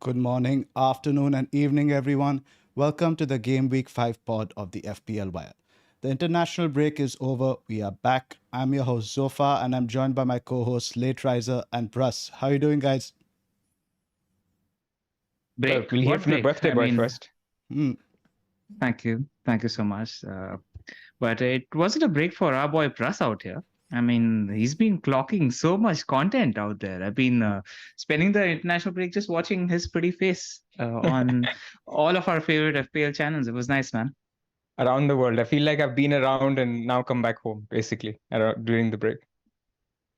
Good morning, afternoon, and evening, everyone. Welcome to the Game Week 5 pod of the FPL Wire. The international break is over. We are back. I'm your host, Zoph, and I'm joined by my co hosts, Late Riser and Pras. How are you doing, guys? Well, Break? we'll hear What from the break? birthday boy first. Hmm. Thank you. Thank you so much. But it wasn't a break for our boy Pras out here. He's been clocking so much content out there. I've been spending the international break just watching his pretty face on all of our favorite FPL channels. It was nice, man. Around the world. I feel like I've been around and now come back home, basically, during the break.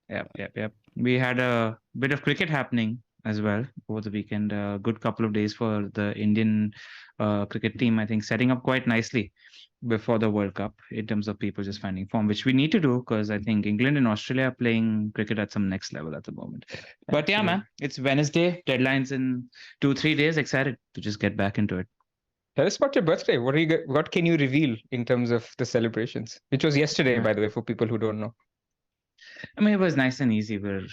Yep. We had a bit of cricket happening as well over the weekend. A good couple of days for the Indian cricket team, I think, setting up quite nicely before the World Cup in terms of people just finding form, which we need to do because I think England and Australia are playing cricket at some next level at the moment. But yeah, man, it's Wednesday, deadlines in 2-3 days. Excited to just get back into it. Tell us about your birthday. What can you reveal in terms of the celebrations? Which was yesterday, by the way, for people who don't know. It was nice and easy. We're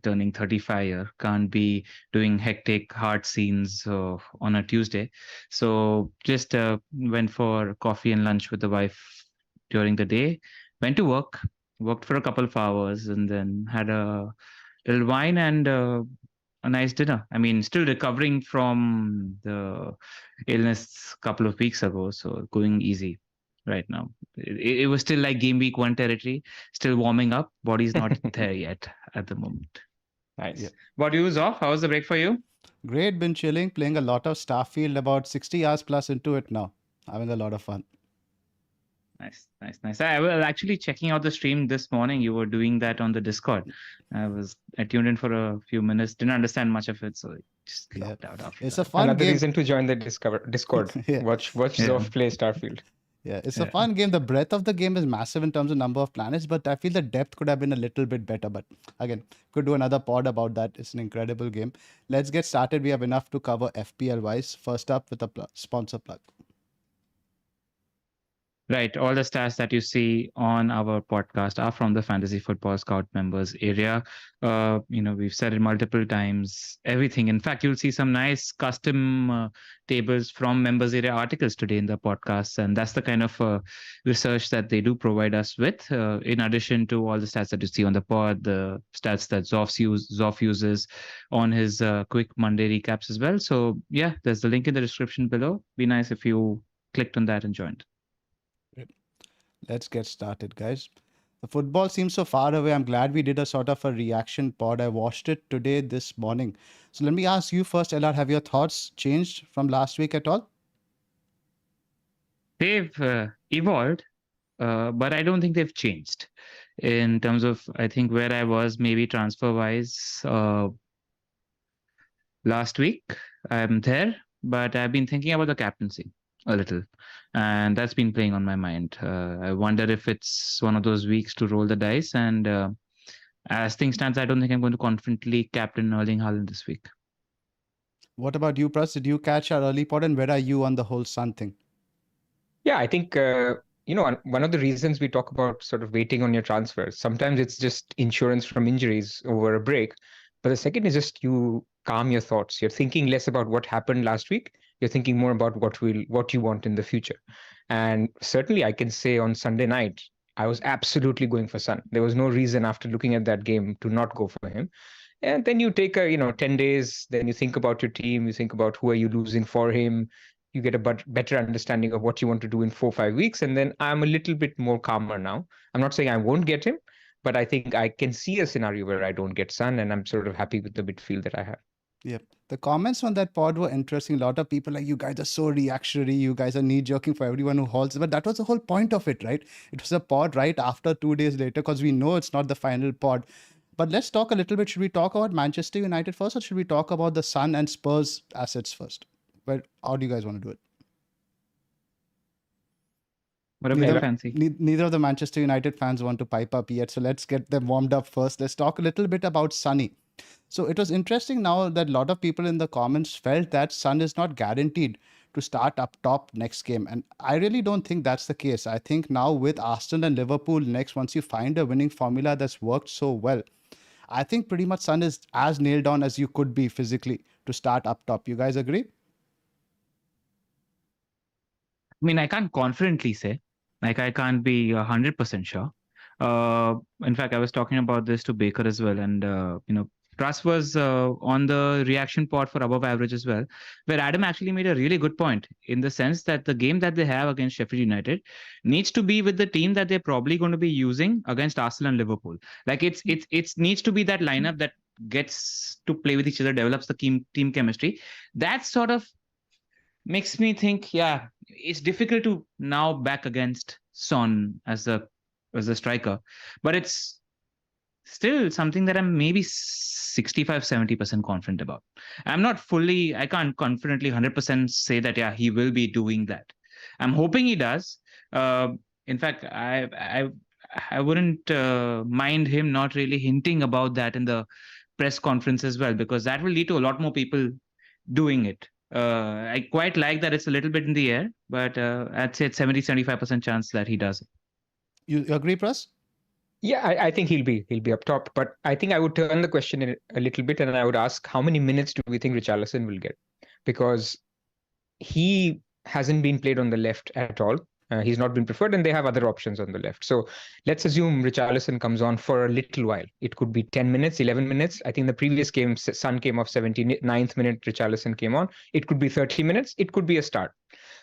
turning 35 here. Can't be doing hectic, hard scenes on a Tuesday. So just went for coffee and lunch with the wife during the day. Went to worked for a couple of hours, and then had a little wine and a nice dinner. Still recovering from the illness a couple of weeks ago, so going easy right now. It was still like game week 1 territory, still warming up. Body's not there yet at the moment. Nice. Yeah. What you, Zoph? How was the break for you? Great, been chilling, playing a lot of Starfield, about 60 hours plus into it now. Having a lot of fun. Nice. I was actually checking out the stream this morning. You were doing that on the Discord. I tuned in for a few minutes. Didn't understand much of it, so just logged out after It's that. a fun Another game. reason to join the Discord. Yeah. Watch Yeah. Zoph play Starfield. Yeah, it's a fun game. The breadth of the game is massive in terms of number of planets, but I feel the depth could have been a little bit better. But again, could do another pod about that. It's an incredible game. Let's get started. We have enough to cover FPL wise. First up with a sponsor plug. Right. All the stats that you see on our podcast are from the Fantasy Football Scout members area. We've said it multiple times. Everything. In fact, you'll see some nice custom tables from members area articles today in the podcast. And that's the kind of research that they do provide us with, in addition to all the stats that you see on the pod, the stats that Zoph uses on his quick Monday recaps as well. So yeah, there's the link in the description below. Be nice if you clicked on that and joined. Let's get started, guys. The football seems so far away. I'm glad we did a sort of a reaction pod. I watched it today, this morning. So let me ask you first, LR, have your thoughts changed from last week at all? They've evolved, but I don't think they've changed in terms of, I think, where I was maybe transfer wise last week. I'm there, but I've been thinking about the captaincy a little, and that's been playing on my mind. I wonder if it's one of those weeks to roll the dice, and as things stands, I don't think I'm going to confidently captain Erling Haaland this week. What about you, Pras? Did you catch our early pod, and where are you on the whole Sun thing? Yeah, I think, one of the reasons we talk about sort of waiting on your transfers, sometimes it's just insurance from injuries over a break. But the second is just you calm your thoughts. You're thinking less about what happened last week. You're thinking more about what you want in the future. And certainly I can say on Sunday night, I was absolutely going for Son. There was no reason after looking at that game to not go for him. And then you take 10 days, then you think about your team, you think about who are you losing for him. You get a better understanding of what you want to do in 4 or 5 weeks. And then I'm a little bit more calmer now. I'm not saying I won't get him, but I think I can see a scenario where I don't get Son, and I'm sort of happy with the midfield that I have. Yep. The comments on that pod were interesting. A lot of people like, you guys are so reactionary. You guys are knee-jerking for everyone who halts. But that was the whole point of it, right? It was a pod right after 2 days later because we know it's not the final pod. But let's talk a little bit. Should we talk about Manchester United first, or should we talk about the Sun and Spurs assets first? But how do you guys want to do it? Whatever you fancy. Neither of the Manchester United fans want to pipe up yet. So let's get them warmed up first. Let's talk a little bit about Sonny. So it was interesting now that a lot of people in the comments felt that Son is not guaranteed to start up top next game. And I really don't think that's the case. I think now with Arsenal and Liverpool next, once you find a winning formula that's worked so well, I think pretty much Son is as nailed on as you could be physically to start up top. You guys agree? I mean, I can't confidently say, like, I can't be 100% sure. In fact, I was talking about this to Baker as well, and Pras was on the reaction pod for above average as well, where Adam actually made a really good point in the sense that the game that they have against Sheffield United needs to be with the team that they're probably going to be using against Arsenal and Liverpool. Like it's needs to be that lineup that gets to play with each other, develops the team chemistry. That sort of makes me think, yeah, it's difficult to now back against Son as a striker, but it's still something that I'm maybe 65-70% confident about. I can't confidently 100% say that, yeah, he will be doing that. I'm hoping he does. In fact, I wouldn't mind him not really hinting about that in the press conference as well, because that will lead to a lot more people doing it. I quite like that it's a little bit in the air, but I'd say it's 70-75% chance that he does it. You agree, Pras? Yeah, I think he'll be up top, but I think I would turn the question a little bit and I would ask, how many minutes do we think Richarlison will get? Because he hasn't been played on the left at all. He's not been preferred, and they have other options on the left. So let's assume Richarlison comes on for a little while. It could be 10 minutes, 11 minutes. I think the previous game, Son came off 79th minute, Richarlison came on. It could be 30 minutes. It could be a start.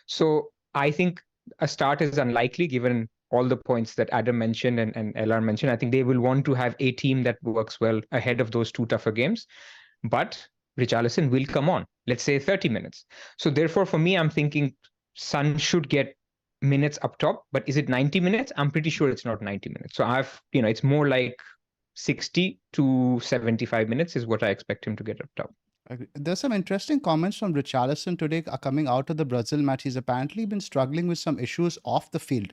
So I think a start is unlikely given all the points that Adam mentioned and LR mentioned. I think they will want to have a team that works well ahead of those two tougher games. But Richarlison will come on, let's say 30 minutes. So therefore, for me, I'm thinking Son should get minutes up top, but is it 90 minutes? I'm pretty sure it's not 90 minutes. So it's more like 60 to 75 minutes is what I expect him to get up top. There's some interesting comments from Richarlison today coming out of the Brazil match. He's apparently been struggling with some issues off the field,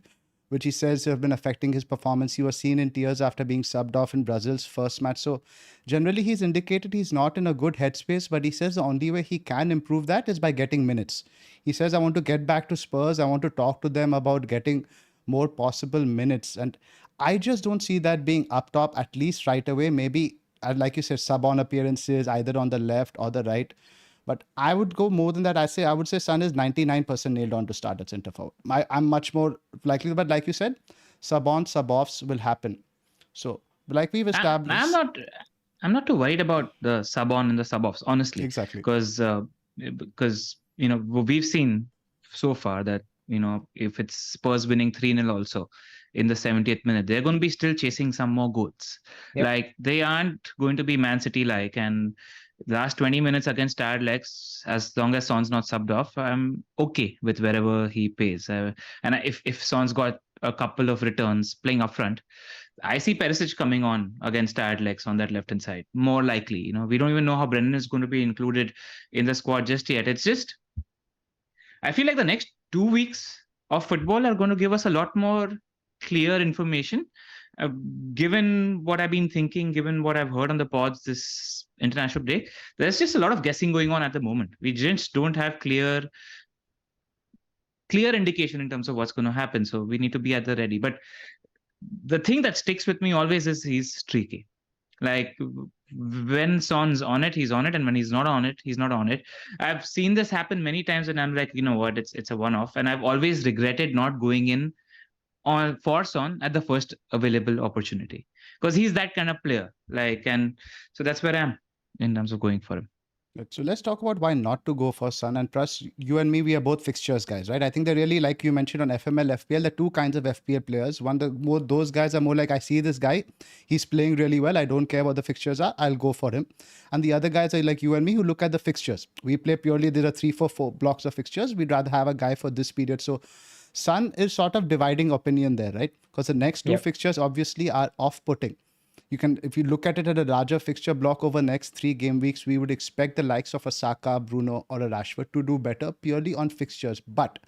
which he says have been affecting his performance. He was seen in tears after being subbed off in Brazil's first match. So generally, he's indicated he's not in a good headspace, but he says the only way he can improve that is by getting minutes. He says, I want to get back to Spurs. I want to talk to them about getting more possible minutes. And I just don't see that being up top, at least right away. Maybe, like you said, sub-on appearances, either on the left or the right. But I would go more than that. I would say Son is 99% nailed on to start at centre forward. I'm much more likely, but like you said, sub-on, sub-offs will happen. So, like we've established, I'm not too worried about the sub-on and the sub-offs, honestly. Exactly. Because we've seen so far that if it's Spurs winning 3-0 also in the 70th minute, they're going to be still chasing some more goals. Yep. Like they aren't going to be Man City like, and the last 20 minutes against tired legs, as long as Son's not subbed off, I'm okay with wherever he plays. And if Son's got a couple of returns playing up front, I see Perisic coming on against tired legs on that left-hand side. More likely, we don't even know how Brennan is going to be included in the squad just yet. It's just, I feel like the next 2 weeks of football are going to give us a lot more clear information. Given what I've been thinking, given what I've heard on the pods this international break, there's just a lot of guessing going on at the moment. We just don't have clear indication in terms of what's going to happen. So we need to be at the ready. But the thing that sticks with me always is he's streaky. Like when Son's on it, he's on it. And when he's not on it, he's not on it. I've seen this happen many times and I'm like, you know what, it's a one-off. And I've always regretted not going in for Son at the first available opportunity, because he's that kind of player. And so that's where I am in terms of going for him. So let's talk about why not to go for Son. And Pras, you and me, we are both fixtures guys, right? I think they're really, like you mentioned on FML, FPL, the two kinds of FPL players. Those guys are more like, I see this guy, he's playing really well, I don't care what the fixtures are, I'll go for him. And the other guys are like you and me, who look at the fixtures. We play purely, there are 3-4 blocks of fixtures. We'd rather have a guy for this period. So Son is sort of dividing opinion there, right? Because the next two fixtures obviously are off-putting. If you look at it at a larger fixture block over next 3 game weeks, we would expect the likes of a Saka, Bruno or a Rashford to do better purely on fixtures. But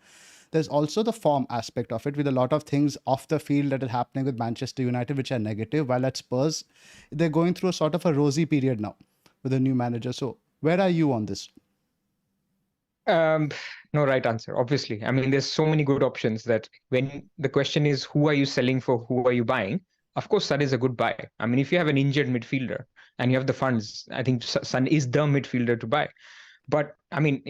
there's also the form aspect of it, with a lot of things off the field that are happening with Manchester United, which are negative, while at Spurs, they're going through a sort of a rosy period now with a new manager. So where are you on this? No right answer, obviously. I mean, there's so many good options that when the question is, who are you selling for, who are you buying? Of course, Son is a good buy. I mean, if you have an injured midfielder and you have the funds, I think Son is the midfielder to buy. But I mean,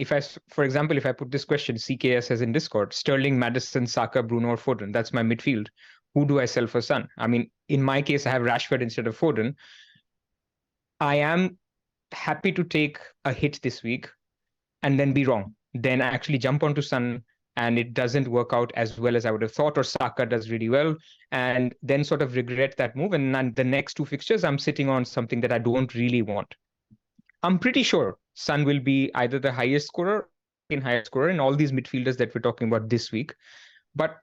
for example, if I put this question, CKS says in Discord, Sterling, Maddison, Saka, Bruno, or Foden, that's my midfield. Who do I sell for Son? I mean, in my case, I have Rashford instead of Foden. I am happy to take a hit this week and then be wrong. Then I actually jump onto Son and it doesn't work out as well as I would have thought, or Saka does really well, and then sort of regret that move. And then the next two fixtures, I'm sitting on something that I don't really want. I'm pretty sure Son will be either the highest scorer in all these midfielders that we're talking about this week. But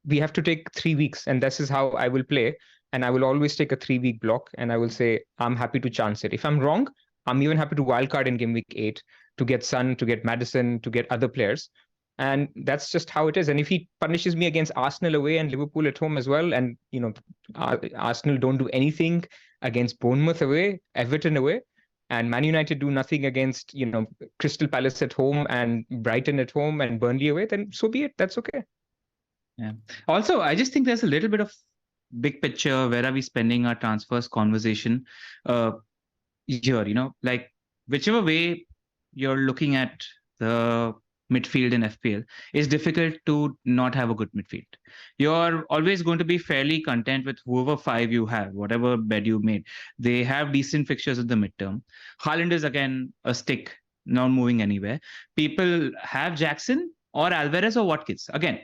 we have to take 3 weeks, and this is how I will play. And I will always take a 3-week block, and I will say, I'm happy to chance it. If I'm wrong, I'm even happy to wildcard in Gameweek 8 to get Son, to get Maddison, to get other players. And that's just how it is. And if he punishes me against Arsenal away and Liverpool at home as well, and Arsenal don't do anything against Bournemouth away, Everton away, and Man United do nothing against Crystal Palace at home and Brighton at home and Burnley away, then so be it. That's okay. Yeah. Also, I just think there's a little bit of big picture. Where are we spending our transfers conversation here? Like whichever way you're looking at the midfield in FPL, it's difficult to not have a good midfield. You're always going to be fairly content with whoever 5 you have, whatever bed you made. They have decent fixtures in the midterm. Haaland is again a stick, not moving anywhere. People have Jackson or Alvarez or Watkins. Again,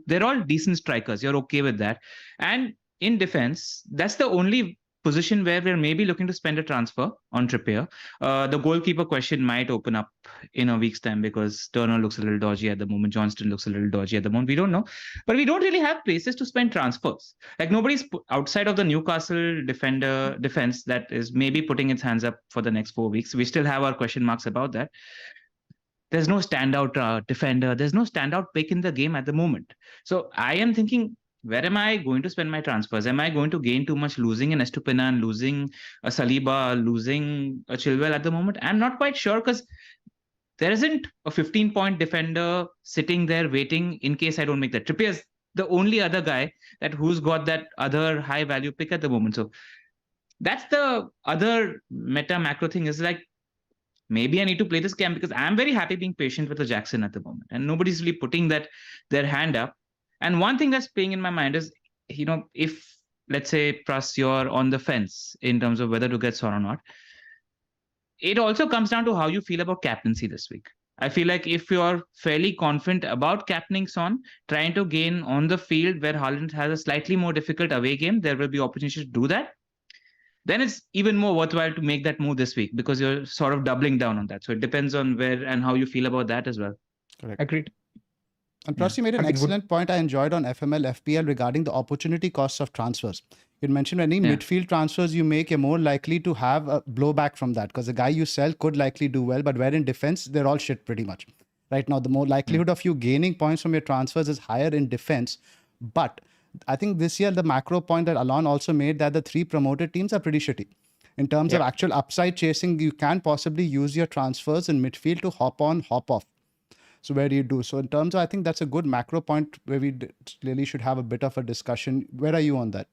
they're all decent strikers. You're okay with that. And in defense, that's the only position where we're maybe looking to spend a transfer on Trippier. The goalkeeper question might open up in a week's time because Turner looks a little dodgy at the moment. Johnston looks a little dodgy at the moment. We don't know. But we don't really have places to spend transfers. Like nobody's outside of the Newcastle defense that is maybe putting its hands up for the next 4 weeks. We still have our question marks about that. There's no standout defender. There's no standout pick in the game at the moment. So I am thinking, where am I going to spend my transfers? Am I going to gain too much losing an Estupinan, losing a Saliba, losing a Chilwell at the moment? I'm not quite sure because there isn't a 15-point defender sitting there waiting in case I don't make that. Trippier is the only other guy who's got that other high-value pick at the moment. So that's the other macro thing is like, maybe I need to play this game because I'm very happy being patient with the Jackson at the moment. And nobody's really putting their hand up. And one thing that's playing in my mind is, if, let's say, Pras, you're on the fence in terms of whether to get Son or not, it also comes down to how you feel about captaincy this week. I feel like if you're fairly confident about captaining Son, trying to gain on the field where Haaland has a slightly more difficult away game, there will be opportunities to do that. Then it's even more worthwhile to make that move this week because you're sort of doubling down on that. So it depends on where and how you feel about that as well. Correct. Agreed. And plus, you made an excellent point I enjoyed on FML FPL regarding the opportunity costs of transfers. You mentioned any midfield transfers you make, you're more likely to have a blowback from that because the guy you sell could likely do well, but where in defense, they're all shit pretty much. Right now, the more likelihood of you gaining points from your transfers is higher in defense. But I think this year, the macro point that Alon also made that the 3 promoted teams are pretty shitty. In terms of actual upside chasing, you can possibly use your transfers in midfield to hop on, hop off. So where do you do? So in terms of, I think that's a good macro point where we clearly should have a bit of a discussion. Where are you on that?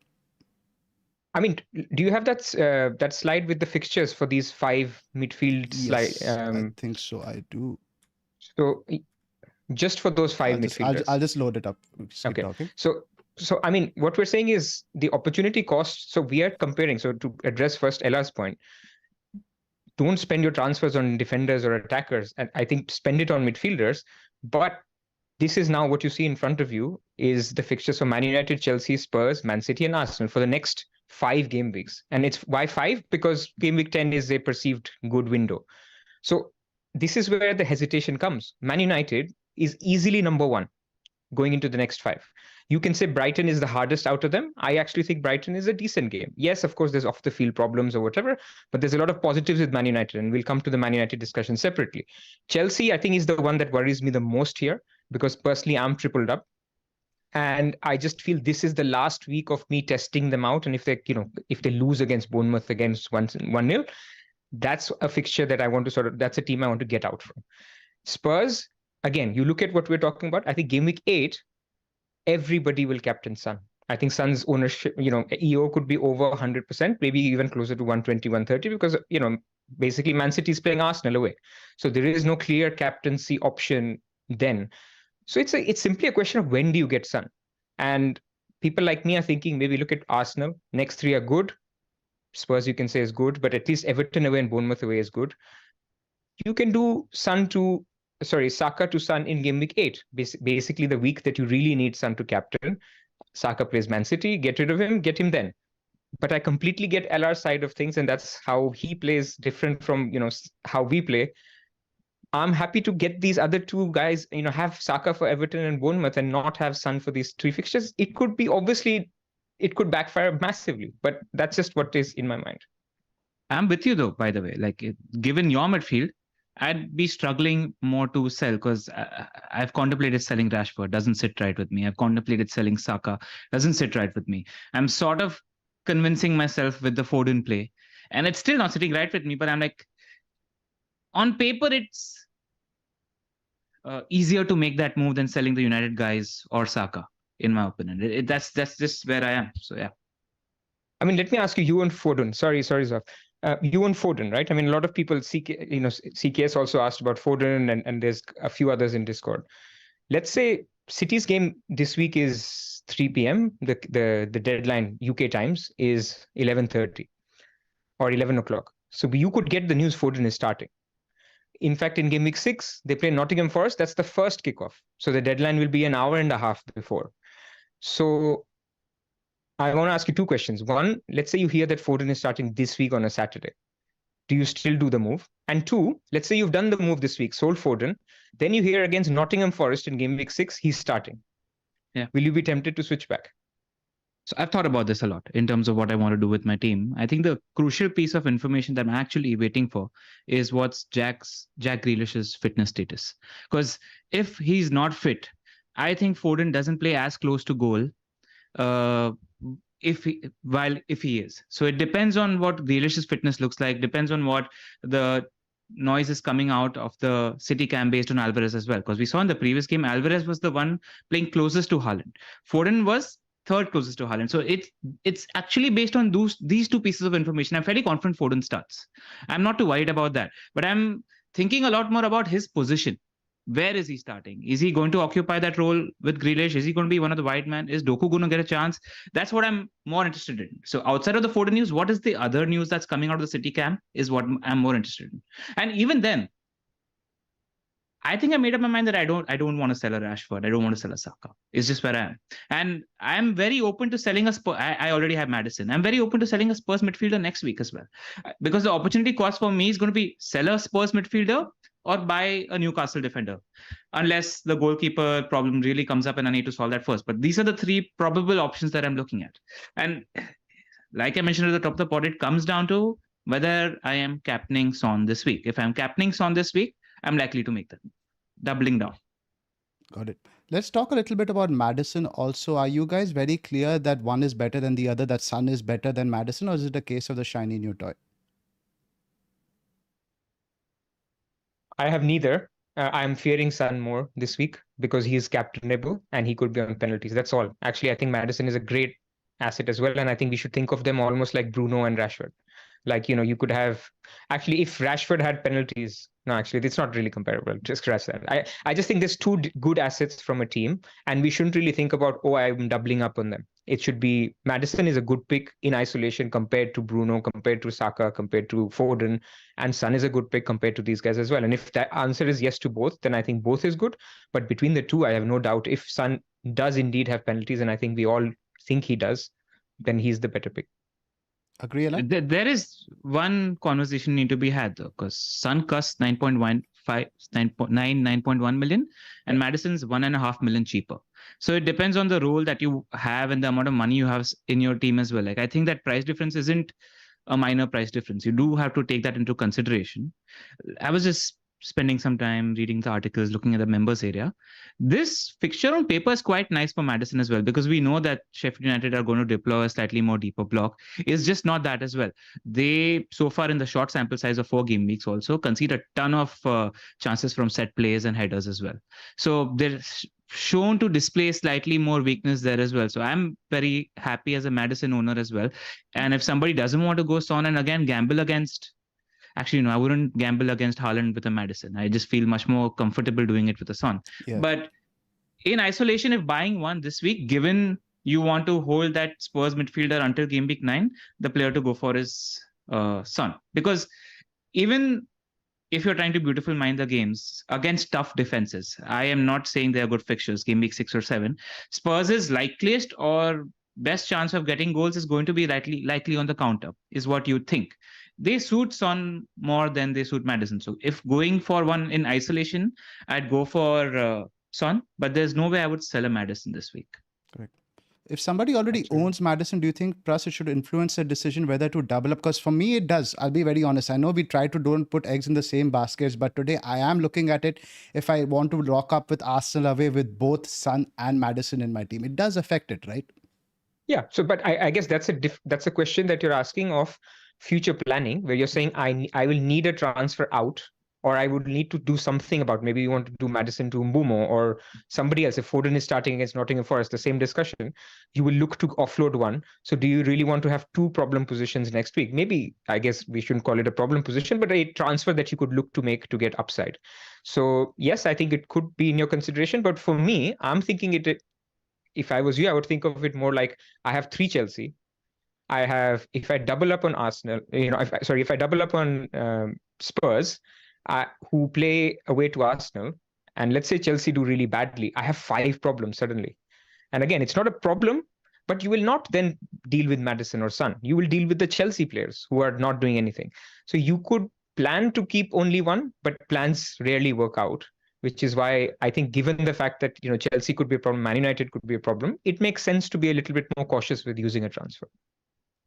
I mean, do you have that slide with the fixtures for these 5 midfield Yes, I think so. I do. So just for those 5 midfielders. I'll just load it up. Okay. So I mean, what we're saying is the opportunity cost. So we are comparing. So to address first Ella's point, don't spend your transfers on defenders or attackers. And I think spend it on midfielders. But this is now what you see in front of you is the fixtures for Man United, Chelsea, Spurs, Man City, and Arsenal for the next 5 game weeks. And it's why 5? Because game week 10 is a perceived good window. So this is where the hesitation comes. Man United is easily number 1 going into the next 5. You can say Brighton is the hardest out of them. I actually think Brighton is a decent game. Yes, of course, there's off the field problems or whatever, but there's a lot of positives with Man United, and we'll come to the Man United discussion separately. Chelsea, I think, is the one that worries me the most here because personally, I'm tripled up. And I just feel this is the last week of me testing them out. And if they lose against Bournemouth against 1-0, that's a fixture that I want to that's a team I want to get out from. Spurs, again, you look at what we're talking about. I think game week 8, everybody will captain Son. I think Son's ownership, EO could be over 100%, maybe even closer to 120, 130, because, basically Man City is playing Arsenal away. So there is no clear captaincy option then. So it's simply a question of when do you get Son? And people like me are thinking maybe look at Arsenal. Next three are good. Spurs you can say is good, but at least Everton away and Bournemouth away is good. You can do Saka to Son in game week 8, basically the week that you really need Son to captain. Saka plays Man City, get rid of him, get him then. But I completely get LR's side of things, and that's how he plays different from how we play. I'm happy to get these other two guys, have Saka for Everton and Bournemouth and not have Son for these three fixtures. It could backfire massively, but that's just what is in my mind. I'm with you though, by the way. Like, given your midfield, I'd be struggling more to sell because I've contemplated selling Rashford, doesn't sit right with me. I've contemplated selling Saka, doesn't sit right with me. I'm sort of convincing myself with the Foden play, and it's still not sitting right with me. But I'm like, on paper, it's easier to make that move than selling the United guys or Saka, in my opinion. That's just where I am. So yeah. I mean, let me ask you and Foden. Sorry, Zoph. You and Foden, right? I mean, a lot of people, CKS also asked about Foden, and there's a few others in Discord. Let's say City's game this week is 3 p.m. The deadline UK times is 11:30 or 11 o'clock. So you could get the news Foden is starting. In fact, in game week 6, they play Nottingham Forest. That's the first kickoff. So the deadline will be an hour and a half before. So I want to ask you two questions. One, let's say you hear that Foden is starting this week on a Saturday. Do you still do the move? And two, let's say you've done the move this week, sold Foden. Then you hear against Nottingham Forest in game week 6, he's starting. Yeah. Will you be tempted to switch back? So I've thought about this a lot in terms of what I want to do with my team. I think the crucial piece of information that I'm actually waiting for is what's Jack Grealish's fitness status. Because if he's not fit, I think Foden doesn't play as close to goal if he is. So it depends on what Grealish's fitness looks like, depends on what the noise is coming out of the City camp based on Alvarez as well. Because we saw in the previous game, Alvarez was the one playing closest to Haaland. Foden was third closest to Haaland. So it's actually based on these two pieces of information. I'm fairly confident Foden starts. I'm not too worried about that. But I'm thinking a lot more about his position. Where is he starting? Is he going to occupy that role with Grealish? Is he going to be one of the wide men? Is Doku going to get a chance? That's what I'm more interested in. So outside of the Foden news, what is the other news that's coming out of the City camp is what I'm more interested in. And even then, I think I made up my mind that I don't want to sell a Rashford. I don't want to sell a Saka. It's just where I am. And I'm very open to selling a Spurs. I already have Maddison. I'm very open to selling a Spurs midfielder next week as well. Because the opportunity cost for me is going to be sell a Spurs midfielder or buy a Newcastle defender, unless the goalkeeper problem really comes up and I need to solve that first. But these are the three probable options that I'm looking at. And like I mentioned at the top of the pod, it comes down to whether I am captaining Son this week. If I'm captaining Son this week, I'm likely to make that doubling down. Got it. Let's talk a little bit about Maddison also. Are you guys very clear that one is better than the other, that Son is better than Maddison, or is it a case of the shiny new toy? I have neither. I'm fearing Son more this week because he's captainable and he could be on penalties. That's all. Actually, I think Maddison is a great asset as well. And I think we should think of them almost like Bruno and Rashford. Like, you could have... Actually, if Rashford had penalties... No, actually, it's not really comparable. Just scratch that. I just think there's two good assets from a team. And we shouldn't really think about, I'm doubling up on them. It should be... Maddison is a good pick in isolation compared to Bruno, compared to Saka, compared to Foden. And Son is a good pick compared to these guys as well. And if the answer is yes to both, then I think both is good. But between the two, I have no doubt if Son does indeed have penalties, and I think we all think he does, then he's the better pick. Agree, Alan? There is one conversation need to be had though, because Son costs 9.1 million and Maddison's 1.5 million cheaper. So it depends on the role that you have and the amount of money you have in your team as well. Like, I think that price difference isn't a minor price difference. You do have to take that into consideration. I was just spending some time reading the articles, looking at the members area, this fixture on paper is quite nice for Maddison as well, because we know that Sheffield United are going to deploy a slightly more deeper block. It's just not that as well. They, so far in the short sample size of 4 game weeks, also concede a ton of chances from set plays and headers as well. So they're shown to display slightly more weakness there as well. So I'm very happy as a Maddison owner as well. And if somebody doesn't want to go Son and again gamble against, actually, no, I wouldn't gamble against Haaland with a Maddison. I just feel much more comfortable doing it with a Son. Yeah. But in isolation, if buying one this week, given you want to hold that Spurs midfielder until game week 9, the player to go for is Son. Because even if you're trying to beautiful mind the games against tough defenses, I am not saying they are good fixtures, game week 6 or 7. Spurs' likeliest or best chance of getting goals is going to be likely on the counter, is what you think. They suit Son more than they suit Maddison. So if going for one in isolation, I'd go for Son, but there's no way I would sell a Maddison this week. Correct. If somebody already owns Maddison, do you think, Pras, it should influence the decision whether to double up? Because for me, it does. I'll be very honest. I know we try to don't put eggs in the same baskets, but today I am looking at it. If I want to lock up with Arsenal away with both Son and Maddison in my team, it does affect it, right? Yeah. So, but I guess that's a question that you're asking of future planning, where you're saying I will need a transfer out, or I would need to do something about, maybe you want to do Maddison to Mbumo or somebody else. If Foden is starting against Nottingham Forest, the same discussion, you will look to offload one. So do you really want to have 2 problem positions next week? Maybe, I guess we shouldn't call it a problem position, but a transfer that you could look to make to get upside. So yes, I think it could be in your consideration. But for me, I'm thinking if I was you, I would think of it more like I have 3 Chelsea. If I double up on Arsenal, if I double up on Spurs, who play away to Arsenal, and let's say Chelsea do really badly, I have 5 problems suddenly. And again, it's not a problem, but you will not then deal with Maddison or Son. You will deal with the Chelsea players who are not doing anything. So you could plan to keep only one, but plans rarely work out, which is why I think, given the fact that Chelsea could be a problem, Man United could be a problem, it makes sense to be a little bit more cautious with using a transfer.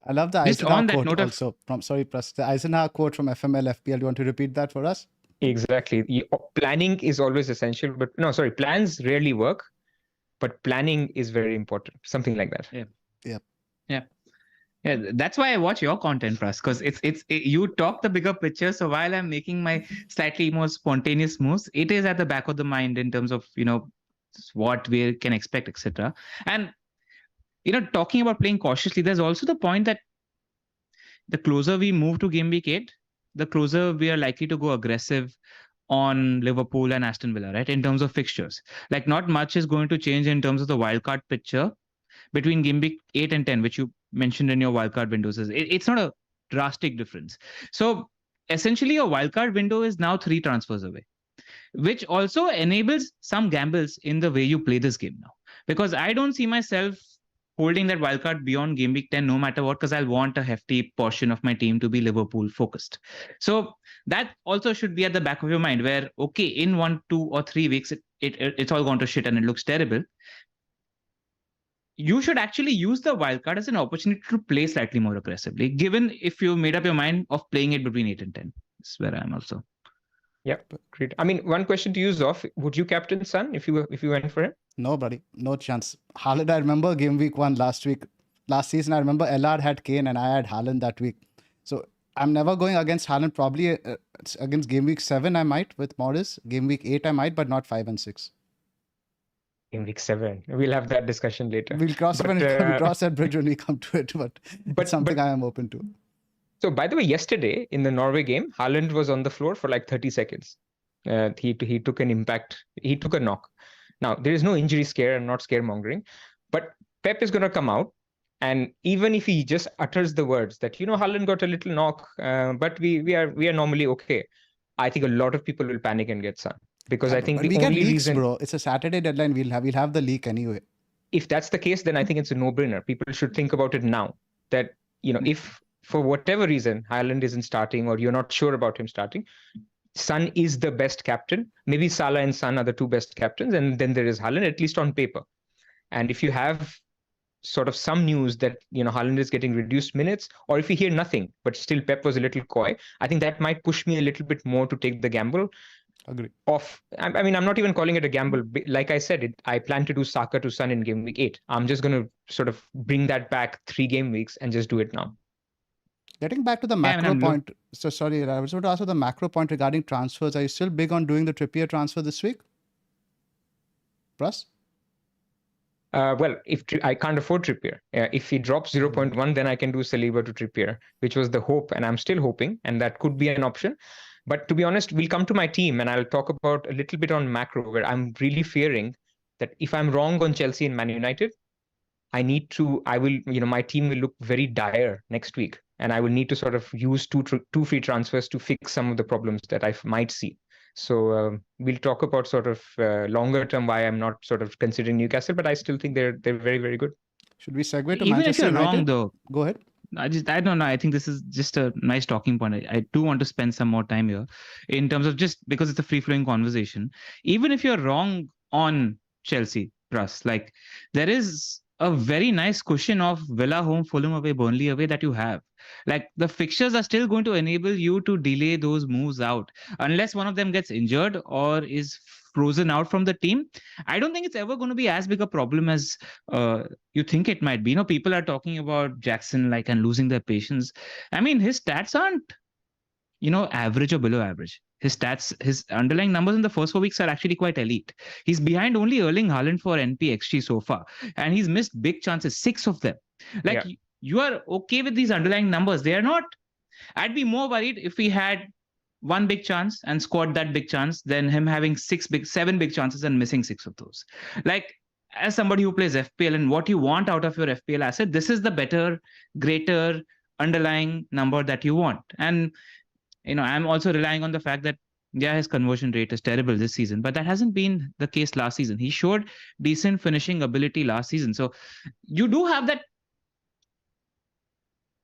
I love the Just Eisenhower on that quote note of- also. Sorry, Pras. The Eisenhower quote from FML FPL. Do you want to repeat that for us? Exactly. Planning is always essential, but plans rarely work, but planning is very important. Something like that. Yeah, that's why I watch your content, Pras, because you talk the bigger picture. So while I'm making my slightly more spontaneous moves, it is at the back of the mind in terms of what we can expect, etc. And talking about playing cautiously, there's also the point that the closer we move to game week 8, the closer we are likely to go aggressive on Liverpool and Aston Villa, right? In terms of fixtures, like not much is going to change in terms of the wildcard picture between game week 8 and 10, which you mentioned in your wildcard windows. It's not a drastic difference. So essentially, your wildcard window is now 3 transfers away, which also enables some gambles in the way you play this game now. Because I don't see myself holding that wildcard beyond game week 10, no matter what, because I'll want a hefty portion of my team to be Liverpool focused. So that also should be at the back of your mind, where, okay, in 1, 2, or 3 weeks, it's all gone to shit and it looks terrible. You should actually use the wildcard as an opportunity to play slightly more aggressively, given if you made up your mind of playing it between 8 and 10. That's where I am also. Yeah, great. I mean, one question to you, Zoph. Would you captain Son if you went for him? No, buddy. No chance. Haaland, I remember game week 1 last season, I remember Ellard had Kane and I had Haaland that week. So I'm never going against Haaland. Probably against game week 7, I might with Morris. Game week 8, I might, but not 5 and 6. In week 7, we'll have that discussion later. We'll cross that bridge when we come to it, but it's something I am open to. So, by the way, yesterday in the Norway game, Haaland was on the floor for like 30 seconds. He took an impact. He took a knock. Now, there is no injury scare. I'm not scaremongering. But Pep is going to come out. And even if he just utters the words that, Haaland got a little knock, but we are normally okay, I think a lot of people will panic and get Son. Because I think the only reason, bro, it's a Saturday deadline. We'll have the leak anyway. If that's the case, then I think it's a no-brainer. People should think about it now. That if for whatever reason Haaland isn't starting, or you're not sure about him starting, Son is the best captain. Maybe Salah and Son are the 2 best captains, and then there is Haaland, at least on paper. And if you have sort of some news that Haaland is getting reduced minutes, or if you hear nothing but still Pep was a little coy, I think that might push me a little bit more to take the gamble. Agree. I mean, I'm not even calling it a gamble. Like I said, I plan to do Saka to Son in game week 8. I'm just going to sort of bring that back 3 game weeks and just do it now. Getting back to the macro point. So sorry, I was going to ask you the macro point regarding transfers. Are you still big on doing the Trippier transfer this week? Pras? Well, if I can't afford Trippier, if he drops 0.1, then I can do Saliba to Trippier, which was the hope, and I'm still hoping, and that could be an option. But to be honest, we'll come to my team, and I'll talk about a little bit on macro, where I'm really fearing that if I'm wrong on Chelsea and Man United, my team will look very dire next week, and I will need to sort of use two free transfers to fix some of the problems that I might see. So we'll talk about sort of longer term why I'm not sort of considering Newcastle, but I still think they're very, very good. Should we segue to Even Manchester if you're United? wrong, though, go ahead. I don't know. I think this is just a nice talking point. I do want to spend some more time here in terms of just because it's a free flowing conversation. Even if you're wrong on Chelsea, Russ, like there is a very nice cushion of Villa home, Fulham away, Burnley away that you have. Like the fixtures are still going to enable you to delay those moves out unless one of them gets injured or is frozen out from the team. I don't think it's ever going to be as big a problem as you think it might be. You know, people are talking about Jackson like and losing their patience. I mean, his stats aren't, average or below average. His stats, his underlying numbers in the first 4 weeks are actually quite elite. He's behind only Erling Haaland for NPXG so far, and he's missed big chances, 6 of them. Like you are okay with these underlying numbers. They are not. I'd be more worried if he had one big chance and scored that big chance than him having 7 big chances and missing 6 of those. Like as somebody who plays FPL and what you want out of your FPL asset, this is the better, greater underlying number that you want. And I'm also relying on the fact that his conversion rate is terrible this season, but that hasn't been the case last season. He showed decent finishing ability last season. So you do have that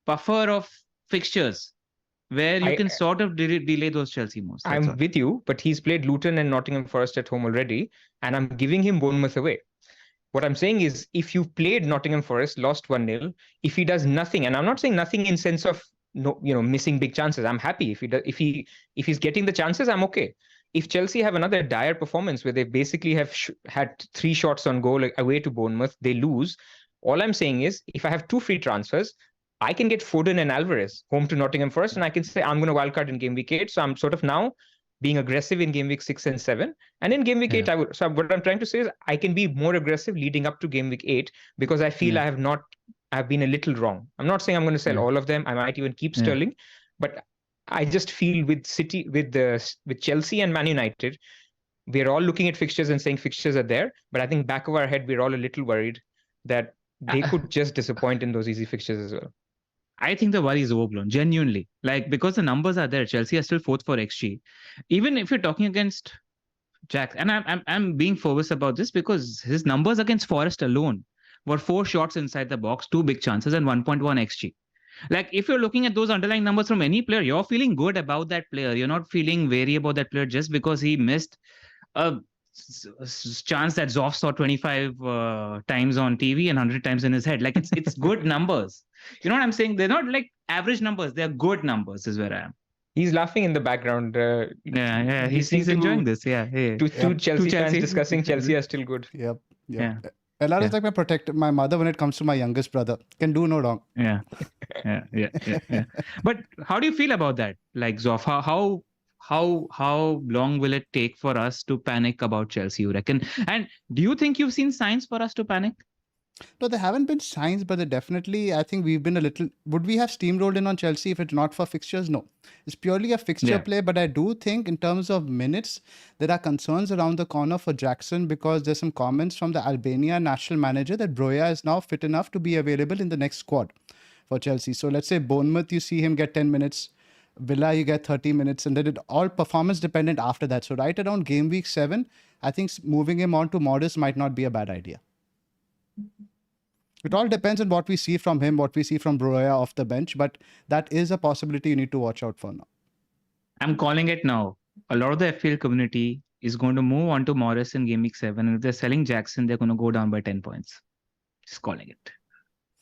buffer of fixtures where you can sort of delay those Chelsea moves. I'm with you, but he's played Luton and Nottingham Forest at home already, and I'm giving him Bournemouth away. What I'm saying is, if you played Nottingham Forest, lost 1-0, if he does nothing, and I'm not saying nothing in sense of missing big chances. I'm happy if he's getting the chances. I'm okay. If Chelsea have another dire performance where they basically have had 3 shots on goal away to Bournemouth, they lose. All I'm saying is, if I have 2 free transfers, I can get Foden and Alvarez home to Nottingham Forest, and I can say I'm going to wildcard in game week 8. So I'm sort of now being aggressive in game week 6 and 7, and in game week 8 I would. So what I'm trying to say is I can be more aggressive leading up to game week 8 because I feel I've been a little wrong. I'm not saying I'm going to sell all of them. I might even keep Sterling, but I just feel with Chelsea and Man United, we're all looking at fixtures and saying fixtures are there. But I think back of our head, we're all a little worried that they could just disappoint in those easy fixtures as well. I think the worry is overblown, genuinely. Like, because the numbers are there. Chelsea are still 4th for XG. Even if you're talking against Jack, and I'm being fervous about this because his numbers against Forest alone were 4 shots inside the box, 2 big chances, and 1.1 XG. Like, if you're looking at those underlying numbers from any player, you're feeling good about that player. You're not feeling wary about that player just because he missed a chance that Zoph saw 25 times on TV and 100 times in his head. Like, it's good numbers. You know what I'm saying? They're not like average numbers. They're good numbers is where I am. He's laughing in the background. He's enjoying this. Two Chelsea fans discussing Chelsea are still good. Yep. Ella is like my mother when it comes to my youngest brother. Can do no wrong. Yeah. But how do you feel about that? Like, Zoph, how long will it take for us to panic about Chelsea, you reckon? And do you think you've seen signs for us to panic? No, there haven't been signs, but I think we've been would we have steamrolled in on Chelsea if it's not for fixtures? No. It's purely a fixture play, but I do think in terms of minutes, there are concerns around the corner for Jackson because there's some comments from the Albania national manager that Broja is now fit enough to be available in the next squad for Chelsea. So let's say Bournemouth, you see him get 10 minutes. Villa, you get 30 minutes, and then it all performance dependent after that. So right around game week 7, I think moving him on to Modest might not be a bad idea. It all depends on what we see from him, what we see from Broja off the bench, but that is a possibility you need to watch out for now. I'm calling it now. A lot of the FPL community is going to move on to Morris in game week 7, and if they're selling Jackson, they're going to go down by 10 points. Just calling it.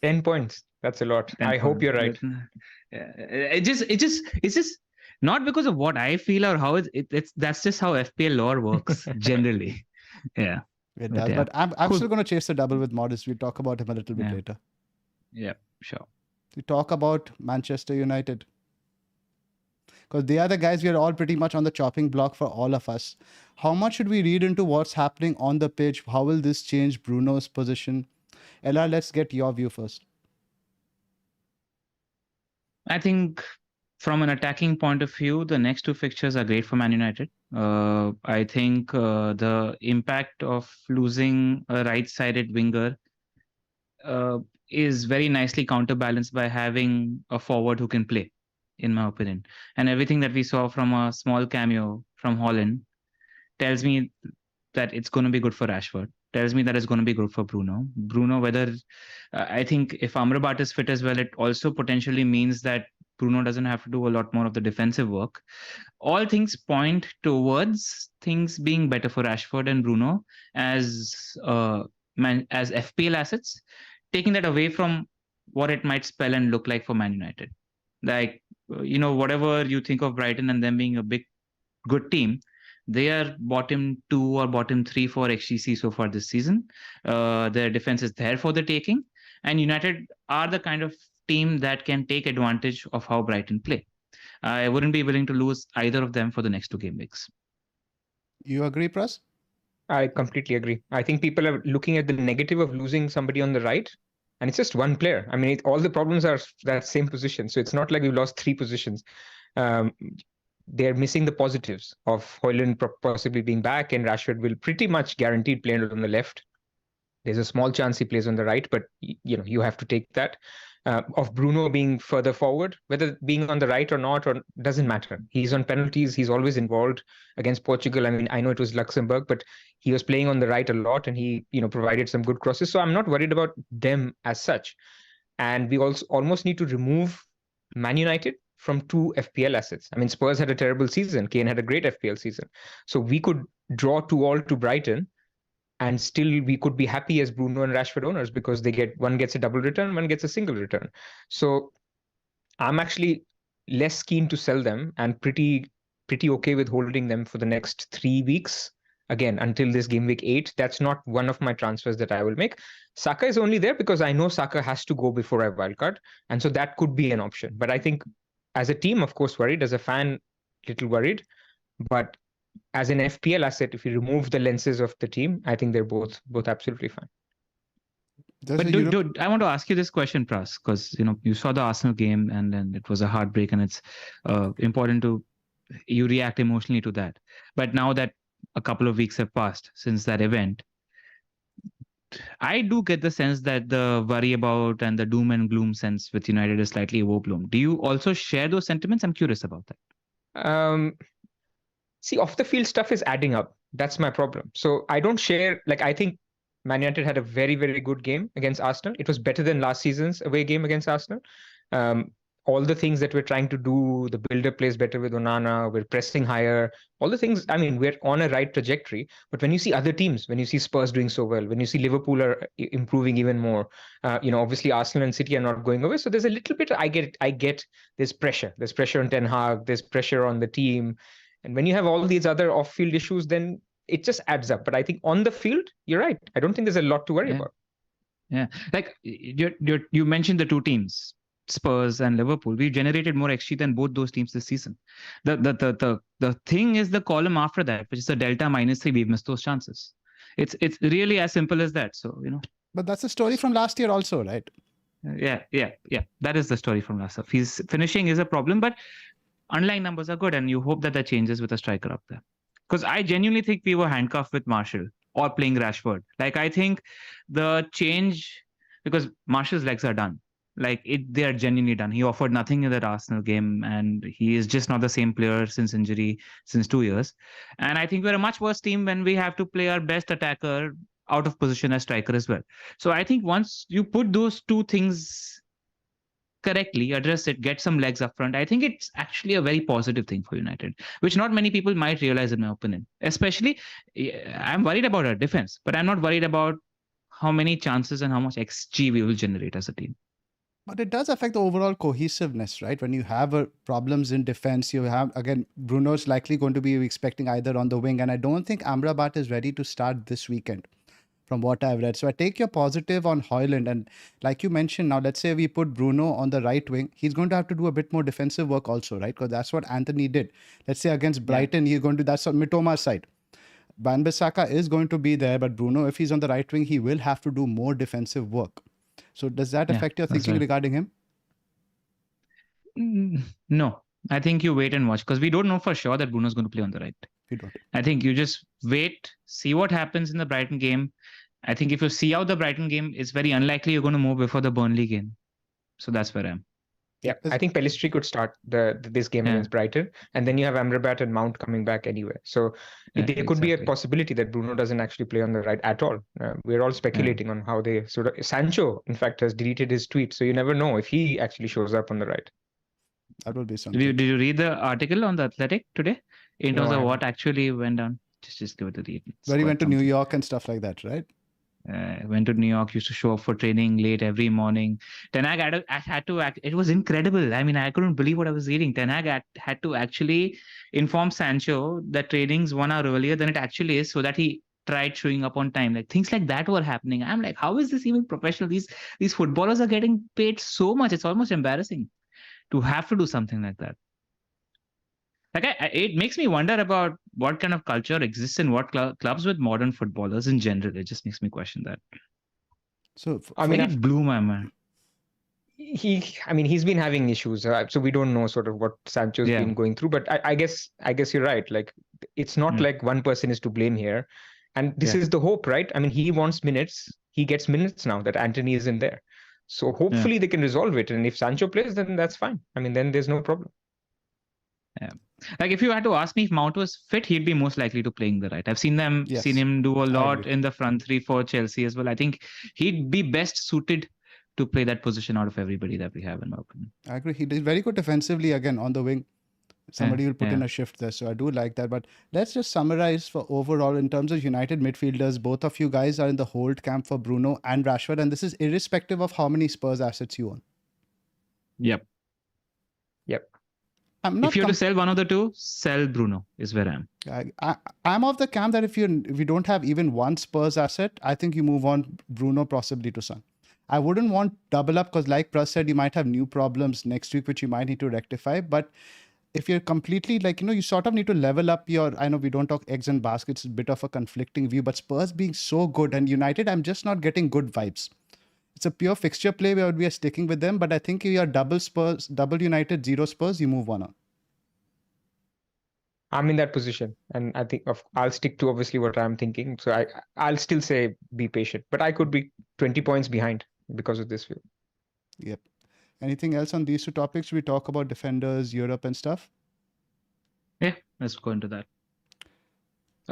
10 points. That's a lot. I hope you're right. It's just Not because of what I feel or how it's that's just how FPL lore works generally. Yeah. It But does. yeah. But I'm Cool. still going to chase the double with Modest. We'll talk about him a little bit Yeah. later. Yeah, sure. We talk about Manchester United, because they are the guys we are all pretty much on the chopping block for all of us. How much should we read into what's happening on the pitch? How will this change Bruno's position? Ella, let's get your view first. I think from an attacking point of view, the next two fixtures are great for Man United. I think the impact of losing a right-sided winger is very nicely counterbalanced by having a forward who can play, in my opinion. And everything that we saw from a small cameo from Holland tells me that it's going to be good for Rashford. Tells me that it's going to be good for Bruno. Whether I think if Amrabat is fit as well, it also potentially means that Bruno doesn't have to do a lot more of the defensive work. All things point towards things being better for Rashford and Bruno as as FPL assets, taking that away from what it might spell and look like for Man United. Like, whatever you think of Brighton and them being a good team, they are bottom 2 or bottom 3 for XGC so far this season. Their defense is there for the taking, and United are the kind of team that can take advantage of how Brighton play. I wouldn't be willing to lose either of them for the next two game weeks. You agree, Pras? I completely agree. I think people are looking at the negative of losing somebody on the right, and it's just one player. I mean, all the problems are that same position. So it's not like we've lost 3 positions. They're missing the positives of Højlund possibly being back, and Rashford will pretty much guaranteed play on the left. There's a small chance he plays on the right, but you have to take that. Of Bruno being further forward, whether being on the right or not, or doesn't matter. He's on penalties. He's always involved against Portugal. I mean, I know it was Luxembourg, but he was playing on the right a lot, and he provided some good crosses. So I'm not worried about them as such. And we also almost need to remove Man United from 2 FPL assets. I mean, Spurs had a terrible season. Kane had a great FPL season. So we could draw 2-2 to Brighton, and still we could be happy as Bruno and Rashford owners, because one gets a double return, one gets a single return. So I'm actually less keen to sell them, and pretty okay with holding them for the next 3 weeks. Again, until this game week 8, that's not one of my transfers that I will make. Saka is only there because I know Saka has to go before I wildcard, and so that could be an option. But I think as a team, of course, worried. As a fan, little worried. But as an FPL asset, if you remove the lenses of the team, I think they're both absolutely fine. There's But a Europe- I want to ask you this question, Pras, because you saw the Arsenal game and then it was a heartbreak, and it's important you react emotionally to that. But now that a couple of weeks have passed since that event, I do get the sense that the worry about and the doom and gloom sense with United is slightly overblown. Do you also share those sentiments? I'm curious about that. See, off the field stuff is adding up. That's my problem. So I don't share, I think Man United had a very, very good game against Arsenal. It was better than last season's away game against Arsenal. All the things that we're trying to do, the builder plays better with Onana, we're pressing higher, all the things, I mean, we're on a right trajectory. But when you see other teams, when you see Spurs doing so well, when you see Liverpool are improving even more, obviously Arsenal and City are not going away. So there's a little bit, I get there's pressure. There's pressure on Ten Hag, there's pressure on the team. And when you have all these other off-field issues, then it just adds up. But I think on the field, you're right. I don't think there's a lot to worry about. Yeah, you mentioned the two teams, Spurs and Liverpool. We've generated more XG than both those teams this season. The thing is the column after that, which is the delta -3. We've missed those chances. It's really as simple as that. So But that's a story from last year also, right? Yeah. That is the story from last year. He's finishing is a problem, but underlying numbers are good, and you hope that changes with a striker up there. Because I genuinely think we were handcuffed with Martial or playing Rashford. I think the change, because Martial's legs are done. They are genuinely done. He offered nothing in that Arsenal game, and he is just not the same player since injury, since 2 years. And I think we're a much worse team when we have to play our best attacker out of position as striker as well. So I think once you put those two things correctly, address it, get some legs up front, I think it's actually a very positive thing for United, which not many people might realize, in my opinion. Especially, I'm worried about our defense, but I'm not worried about how many chances and how much XG we will generate as a team. But it does affect the overall cohesiveness, right? When you have problems in defense, you have, again, Bruno's likely going to be expecting either on the wing. And I don't think Amrabat is ready to start this weekend, from what I've read. So I take your positive on Højlund. And like you mentioned, now let's say we put Bruno on the right wing. He's going to have to do a bit more defensive work also, right? Because that's what Anthony did. Let's say against Brighton, he's going to, that's on Mitoma's side. Wan-Bissaka is going to be there, but Bruno, if he's on the right wing, he will have to do more defensive work. So does that affect your thinking regarding him? No, I think you wait and watch, because we don't know for sure that Bruno's going to play on the right. We don't. I think you just wait, see what happens in the Brighton game. I think if you see out the Brighton game, it's very unlikely you're going to move before the Burnley game. So that's where I am. Yeah, I think Pellistri could start this game against Brighton, and then you have Amrabat and Mount coming back anyway. So there could be a possibility that Bruno doesn't actually play on the right at all. We're all speculating on how they sort of. Sancho, in fact, has deleted his tweet, so you never know if he actually shows up on the right. That will be something. Did you read the article on the Athletic today in terms of what actually went down? Just give it a read. Where he went to New York and stuff like that, right? Went to New York, used to show up for training late every morning. Ten Hag had to act. It was incredible. I mean, I couldn't believe what I was reading. Ten Hag had to actually inform Sancho that training's 1 hour earlier than it actually is, so that he tried showing up on time. Like things like that were happening. I'm like, how is this even professional? These footballers are getting paid so much. It's almost embarrassing to have to do something like that. Like it makes me wonder about what kind of culture exists in what clubs with modern footballers in general. It just makes me question that. So I mean, it blew my mind. He's been having issues, so we don't know sort of what Sancho's been going through. But I guess you're right. Like it's not like one person is to blame here, and this is the hope, right? I mean, he wants minutes. He gets minutes now that Antony isn't there. So hopefully they can resolve it. And if Sancho plays, then that's fine. I mean, then there's no problem. Yeah. Like if you had to ask me if Mount was fit, he'd be most likely to playing the right. I've seen him do a lot in the front three for Chelsea as well. I think he'd be best suited to play that position out of everybody that we have, in my opinion. I agree. He did very good defensively again on the wing. Somebody will put in a shift there. So I do like that. But let's just summarize for overall in terms of United midfielders. Both of you guys are in the hold camp for Bruno and Rashford. And this is irrespective of how many Spurs assets you own. Yep. If you have to sell one of the two, sell Bruno is where I am. I'm of the camp that if you don't have even one Spurs asset, I think you move on Bruno possibly to Son. I wouldn't want double up because like Pras said, you might have new problems next week, which you might need to rectify. But if you're completely you sort of need to level up I know we don't talk eggs and baskets, it's a bit of a conflicting view, but Spurs being so good and United, I'm just not getting good vibes. It's a pure fixture play where we are sticking with them, but I think if you are double United, 0 Spurs, you move one on. I'm in that position, and I think I'll stick to obviously what I'm thinking. So I'll still say be patient, but I could be 20 points behind because of this view. Yep. Anything else on these two topics? We talk about defenders, Europe and stuff. Yeah, let's go into that.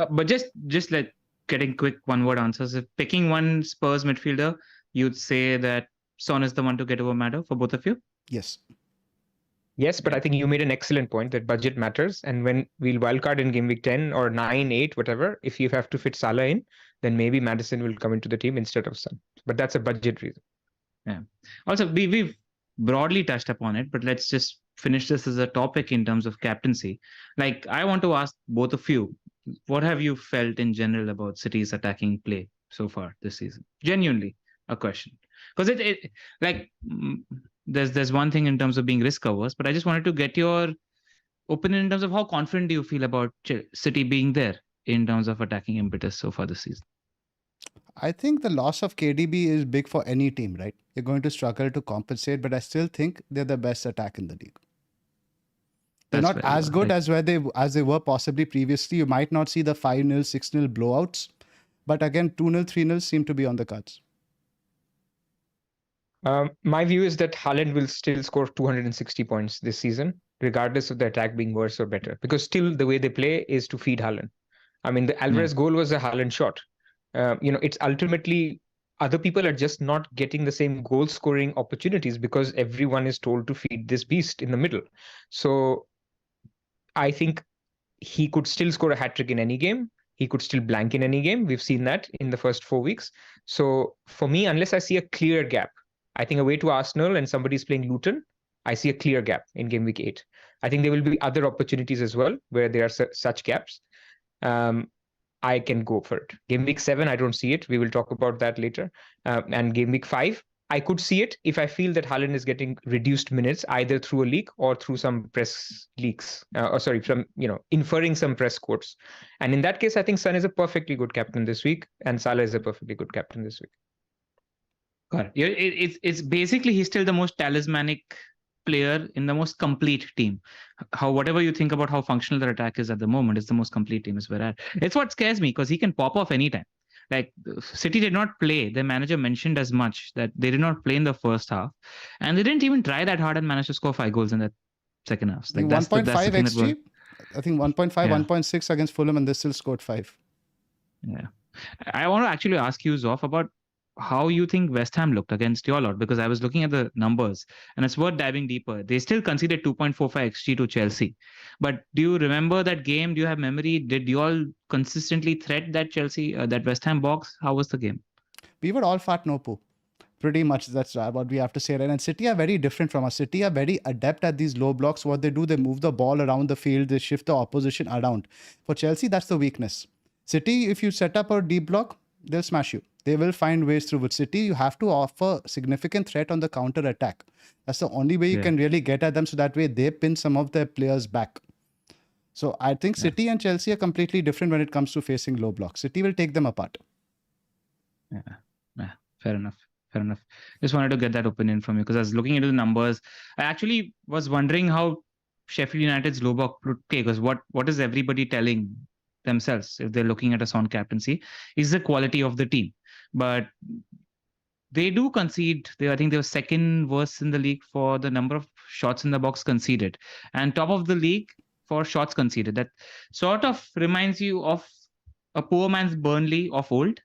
But just like getting quick one-word answers. If picking one Spurs midfielder, you'd say that Son is the one to get over Matter for both of you? Yes, but I think you made an excellent point that budget matters. And when we'll wildcard in Gameweek 10 or 9, 8, whatever, if you have to fit Salah in, then maybe Maddison will come into the team instead of Son. But that's a budget reason. Yeah. Also, we've broadly touched upon it, but let's just finish this as a topic in terms of captaincy. Like, I want to ask both of you, what have you felt in general about City's attacking play so far this season? Genuinely, a question. Because there's one thing in terms of being risk averse, but I just wanted to get your opinion in terms of how confident do you feel about City being there in terms of attacking impetus so far this season? I think the loss of KDB is big for any team, right? You're going to struggle to compensate, but I still think they're the best attack in the league. They're not as good as they were possibly previously. You might not see the 5-0, 6-0 blowouts, but again, 2-0, 3-0 seem to be on the cards. My view is that Haaland will still score 260 points this season, regardless of the attack being worse or better, because still the way they play is to feed Haaland. I mean, the Alvarez goal was a Haaland shot. It's ultimately other people are just not getting the same goal scoring opportunities because everyone is told to feed this beast in the middle. So I think he could still score a hat trick in any game. He could still blank in any game. We've seen that in the first 4 weeks. So for me, unless I see a clear gap, I think away to Arsenal and somebody's playing Luton, I see a clear gap in game week 8. I think there will be other opportunities as well where there are such gaps. I can go for it. Game week 7, I don't see it. We will talk about that later. And game week 5, I could see it if I feel that Haaland is getting reduced minutes either through a leak or through some press leaks. From inferring some press quotes. And in that case, I think Son is a perfectly good captain this week, and Salah is a perfectly good captain this week. Correct. It's basically he's still the most talismanic player in the most complete team. Whatever you think about how functional their attack is at the moment, it's the most complete team is where at. It's what scares me because he can pop off anytime. Like City did not play. Their manager mentioned as much that they did not play in the first half, and they didn't even try that hard and managed to score 5 goals in that second half. Like 1.5 XG. I think 1.5, 1.6 against Fulham, and they still scored 5. Yeah, I want to actually ask you, Zoph, about how you think West Ham looked against your lot, because I was looking at the numbers and it's worth diving deeper. They still conceded 2.45 XG to Chelsea. But do you remember that game? Do you have memory? Did you all consistently threat that that West Ham box? How was the game? We were all fat no poo. Pretty much that's what we have to say. And City are very different from us. City are very adept at these low blocks. What they do, they move the ball around the field. They shift the opposition around. For Chelsea, that's the weakness. City, if you set up a deep block, they'll smash you. They will find ways through. With City, you have to offer significant threat on the counter attack. That's the only way you can really get at them. So that way they pin some of their players back. So I think City and Chelsea are completely different when it comes to facing low blocks. City will take them apart. Yeah, fair enough. Just wanted to get that opinion from you because I was looking into the numbers. I actually was wondering how Sheffield United's low block would play, because what is everybody telling themselves if they're looking at a Son captaincy is the quality of the team. But they do concede. I think they were second worst in the league for the number of shots in the box conceded, and top of the league for shots conceded. That sort of reminds you of a poor man's Burnley of old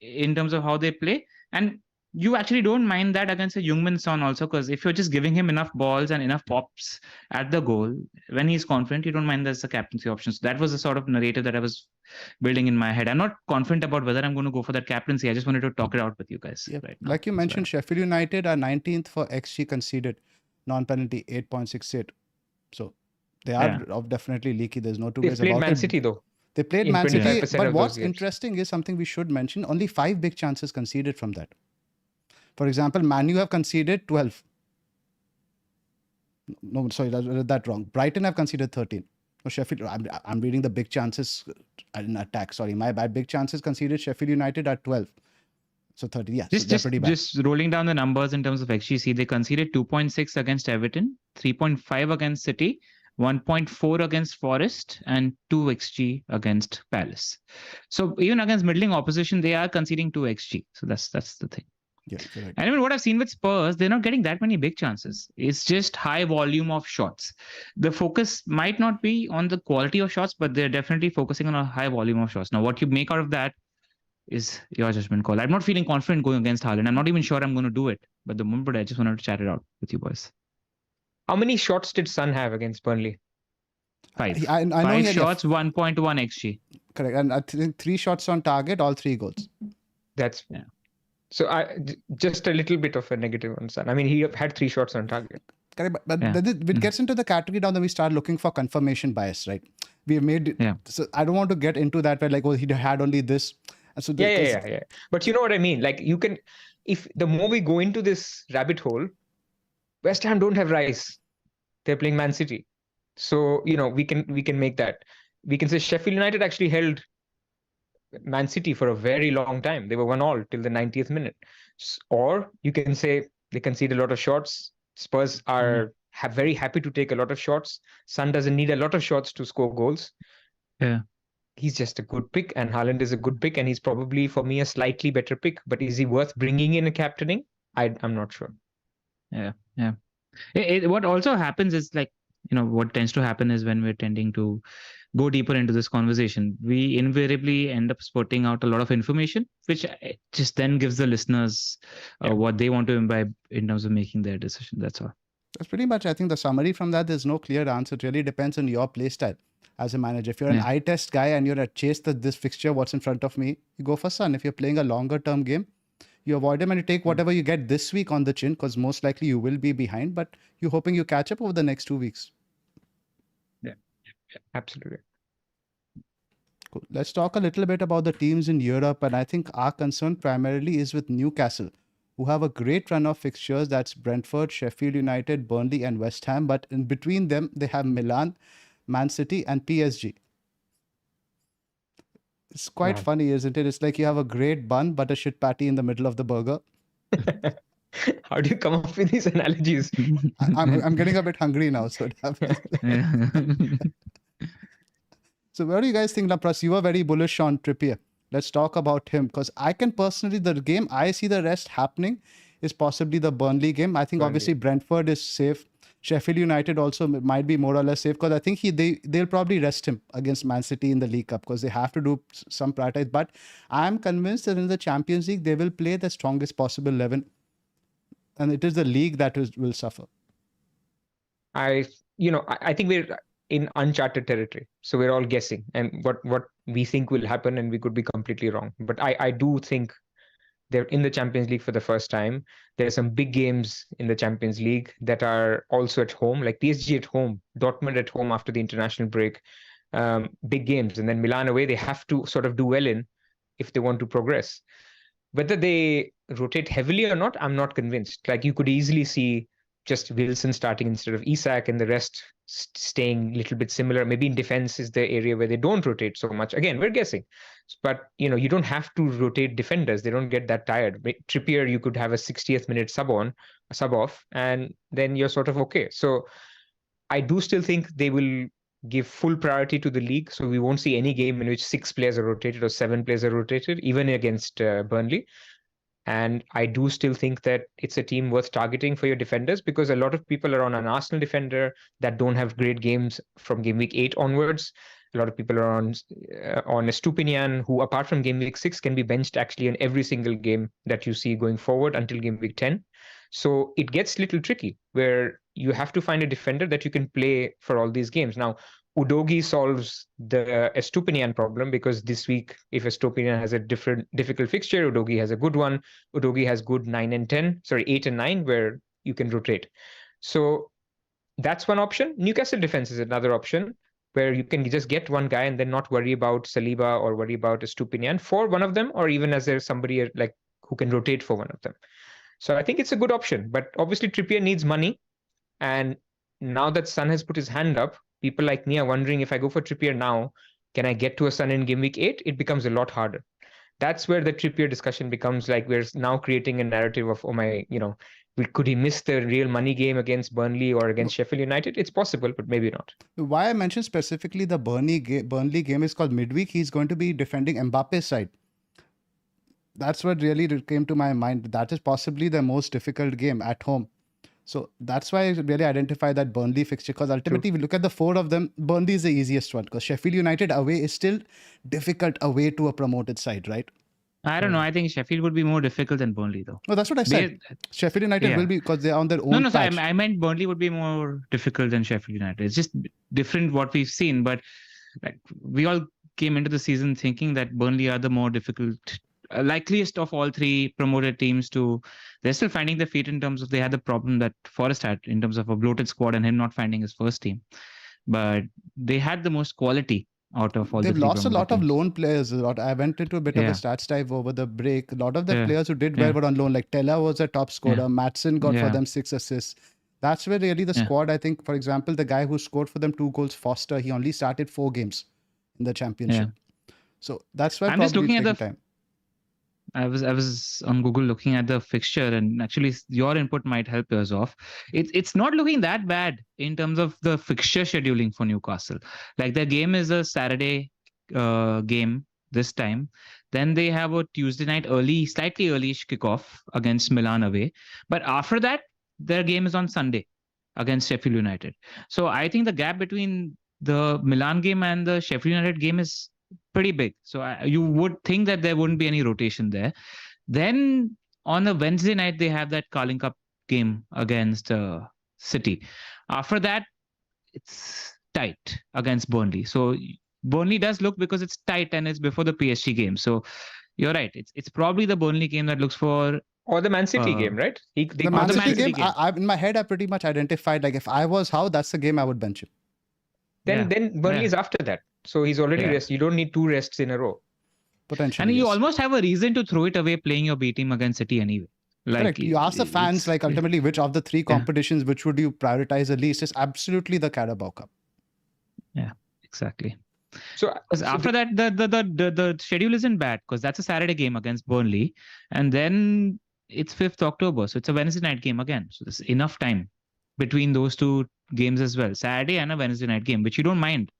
in terms of how they play. And you actually don't mind that against a Heung-min Son also, because if you're just giving him enough balls and enough pops at the goal, when he's confident, you don't mind there's a captaincy option. So that was the sort of narrative that I was building in my head. I'm not confident about whether I'm going to go for that captaincy. I just wanted to talk it out with you guys. Yeah. Right now. Like you mentioned, Sheffield United are 19th for XG conceded, non-penalty 8.68. So they are definitely leaky. There's no two ways about it. They played Man City though. They played Man City, but what's interesting is something we should mention. Only 5 big chances conceded from that. For example, Man U have conceded 12. No, sorry, I read that wrong. Brighton have conceded 13. No, Sheffield, I'm reading the big chances in attack. Sorry, my bad. Big chances conceded. Sheffield United at 12. So 30, yeah. They're pretty bad. Just rolling down the numbers in terms of XG, they conceded 2.6 against Everton, 3.5 against City, 1.4 against Forest, and 2 XG against Palace. So even against middling opposition, they are conceding 2 XG. So that's the thing. Yeah, correct. And even what I've seen with Spurs, they're not getting that many big chances. It's just high volume of shots. The focus might not be on the quality of shots, but they're definitely focusing on a high volume of shots. Now, what you make out of that is your judgment call. I'm not feeling confident going against Haaland. I'm not even sure I'm going to do it. But the moment I just wanted to chat it out with you boys. How many shots did Son have against Burnley? 5. I know 5 shots, 1.1 XG. Correct. And I think 3 shots on target, all 3 goals. That's... Yeah. So just a little bit of a negative on Son. I mean, he had 3 shots on target. Correct, but it gets into the category now that we start looking for confirmation bias, right? We have made... So I don't want to get into that where like, oh, he had only this. So yeah. But you know what I mean? Like you can... If the more we go into this rabbit hole, West Ham don't have Rice. They're playing Man City. So, we can make that. We can say Sheffield United actually held Man City for a very long time. They were 1-1 till the 90th minute. Or you can say they concede a lot of shots. Spurs are very happy to take a lot of shots. Son doesn't need a lot of shots to score goals. Yeah. He's just a good pick, and Haaland is a good pick, and he's probably, for me, a slightly better pick. But is he worth bringing in a captaining? I'm not sure. Yeah. What also happens is like, what tends to happen is when we're tending to go deeper into this conversation, we invariably end up spurting out a lot of information, which just then gives the listeners what they want to imbibe in terms of making their decision. That's all. That's pretty much, I think, the summary from that. There's no clear answer. It really depends on your play style as a manager. If you're an eye test guy and you're at chase this fixture, what's in front of me, you go for Son. If you're playing a longer term game, You avoid them and you take whatever you get this week on the chin, because most likely you will be behind, but you're hoping you catch up over the next 2 weeks. Yeah, absolutely. Cool. Let's talk a little bit about the teams in Europe. And I think our concern primarily is with Newcastle, who have a great run of fixtures. That's Brentford, Sheffield United, Burnley, and West Ham. But in between them, they have Milan, Man City, and PSG. It's quite funny, isn't it? It's like you have a great bun, but a shit patty in the middle of the burger. How do you come up with these analogies? I'm getting a bit hungry now, so it happens. So where do you guys think, Pras? You were very bullish on Trippier. Let's talk about him, because I can personally, the game I see the rest happening is possibly the Burnley game. I think obviously Brentford is safe. Sheffield United also might be more or less safe, because I think they'll probably rest him against Man City in the League Cup, because they have to do some prioritize. But I'm convinced that in the Champions League, they will play the strongest possible 11. And it is the league that will suffer. I think we're in uncharted territory. So we're all guessing and what we think will happen, and we could be completely wrong. But I do think they're in the Champions League for the first time. There are some big games in the Champions League that are also at home, like PSG at home, Dortmund at home after the international break, big games. And then Milan away, they have to sort of do well in if they want to progress. Whether they rotate heavily or not, I'm not convinced. Like, you could easily see just Wilson starting instead of Isak and the rest staying a little bit similar. Maybe in defense is the area where they don't rotate so much. Again, we're guessing. But, you don't have to rotate defenders. They don't get that tired. Trippier, you could have a 60th minute sub off, and then you're sort of okay. So I do still think they will give full priority to the league. So we won't see any game in which 6 players are rotated or 7 players are rotated, even against Burnley. And I do still think that it's a team worth targeting for your defenders, because a lot of people are on an Arsenal defender that don't have great games from game week 8 onwards. A lot of people are on a Stupinian, who apart from game week 6 can be benched actually in every single game that you see going forward until game week 10. So it gets a little tricky, where you have to find a defender that you can play for all these games. Now, Udogi solves the Estupinian problem, because this week, if Estupinian has a difficult fixture, Udogi has a good one. Udogi has good 8 and 9, where you can rotate. So that's one option. Newcastle defense is another option, where you can just get one guy and then not worry about Saliba or worry about Estupinian for one of them, or even as there's somebody like who can rotate for one of them. So I think it's a good option. But obviously Trippier needs money. And now that Son has put his hand up, people like me are wondering, if I go for Trippier now, can I get to a Son in game week 8? It becomes a lot harder. That's where the Trippier discussion becomes like, we're now creating a narrative of, could he miss the real money game against Burnley or against Sheffield United? It's possible, but maybe not. Why I mentioned specifically the Burnley game is called midweek. He's going to be defending Mbappe's side. That's what really came to my mind. That is possibly the most difficult game at home. So that's why I really identify that Burnley fixture, because ultimately, if you look at the 4 of them, Burnley is the easiest one, because Sheffield United away is still difficult away to a promoted side, right? I don't know. I think Sheffield would be more difficult than Burnley, though. No, that's what I said. Sheffield United will be, because they're on their own No, patch. I meant Burnley would be more difficult than Sheffield United. It's just different what we've seen. But like, we all came into the season thinking that Burnley are the more difficult, likeliest of all 3 promoted teams to. They're still finding their feet in terms of, they had the problem that Forest had in terms of a bloated squad and him not finding his first team. But they had the most quality out of all the 3 They've lost a lot teams. of loan players. I went into a bit of a stats dive over the break. A lot of the players who did well were on loan. Like Tella was a top scorer. Maatsen got for them 6 assists. That's where really the squad, I think, for example, the guy who scored for them 2 goals, Foster, he only started 4 games in the championship. So that's why I'm just looking at the time. I was on Google looking at the fixture, and actually your input might help yours off. It's not looking that bad in terms of the fixture scheduling for Newcastle. Like, their game is a Saturday game this time. Then they have a Tuesday night slightly early-ish kickoff against Milan away. But after that, their game is on Sunday against Sheffield United. So I think the gap between the Milan game and the Sheffield United game is pretty big. So you would think that there wouldn't be any rotation there. Then on a Wednesday night, they have that Carling Cup game against City. After that, it's tight against Burnley. So Burnley does look, because it's tight and it's before the PSG game. So you're right. It's probably the Burnley game that looks for. Or the Man City game, right? They The got Man Man City City game, game. in my head, I pretty much identified, like, if I was Howe, that's the game I would bench him. Then Burnley is after that. So he's already rested. You don't need 2 rests in a row. Potentially, And you yes. almost have a reason to throw it away playing your B team against City anyway. Correct. You ask the fans, like, ultimately, which of the 3 competitions, which would you prioritize the least? It's absolutely the Carabao Cup. Yeah, exactly. So after that, the schedule isn't bad because that's a Saturday game against Burnley, and then it's 5th October, so it's a Wednesday night game again. So there's enough time between those 2 games as well, Saturday and a Wednesday night game, which you don't mind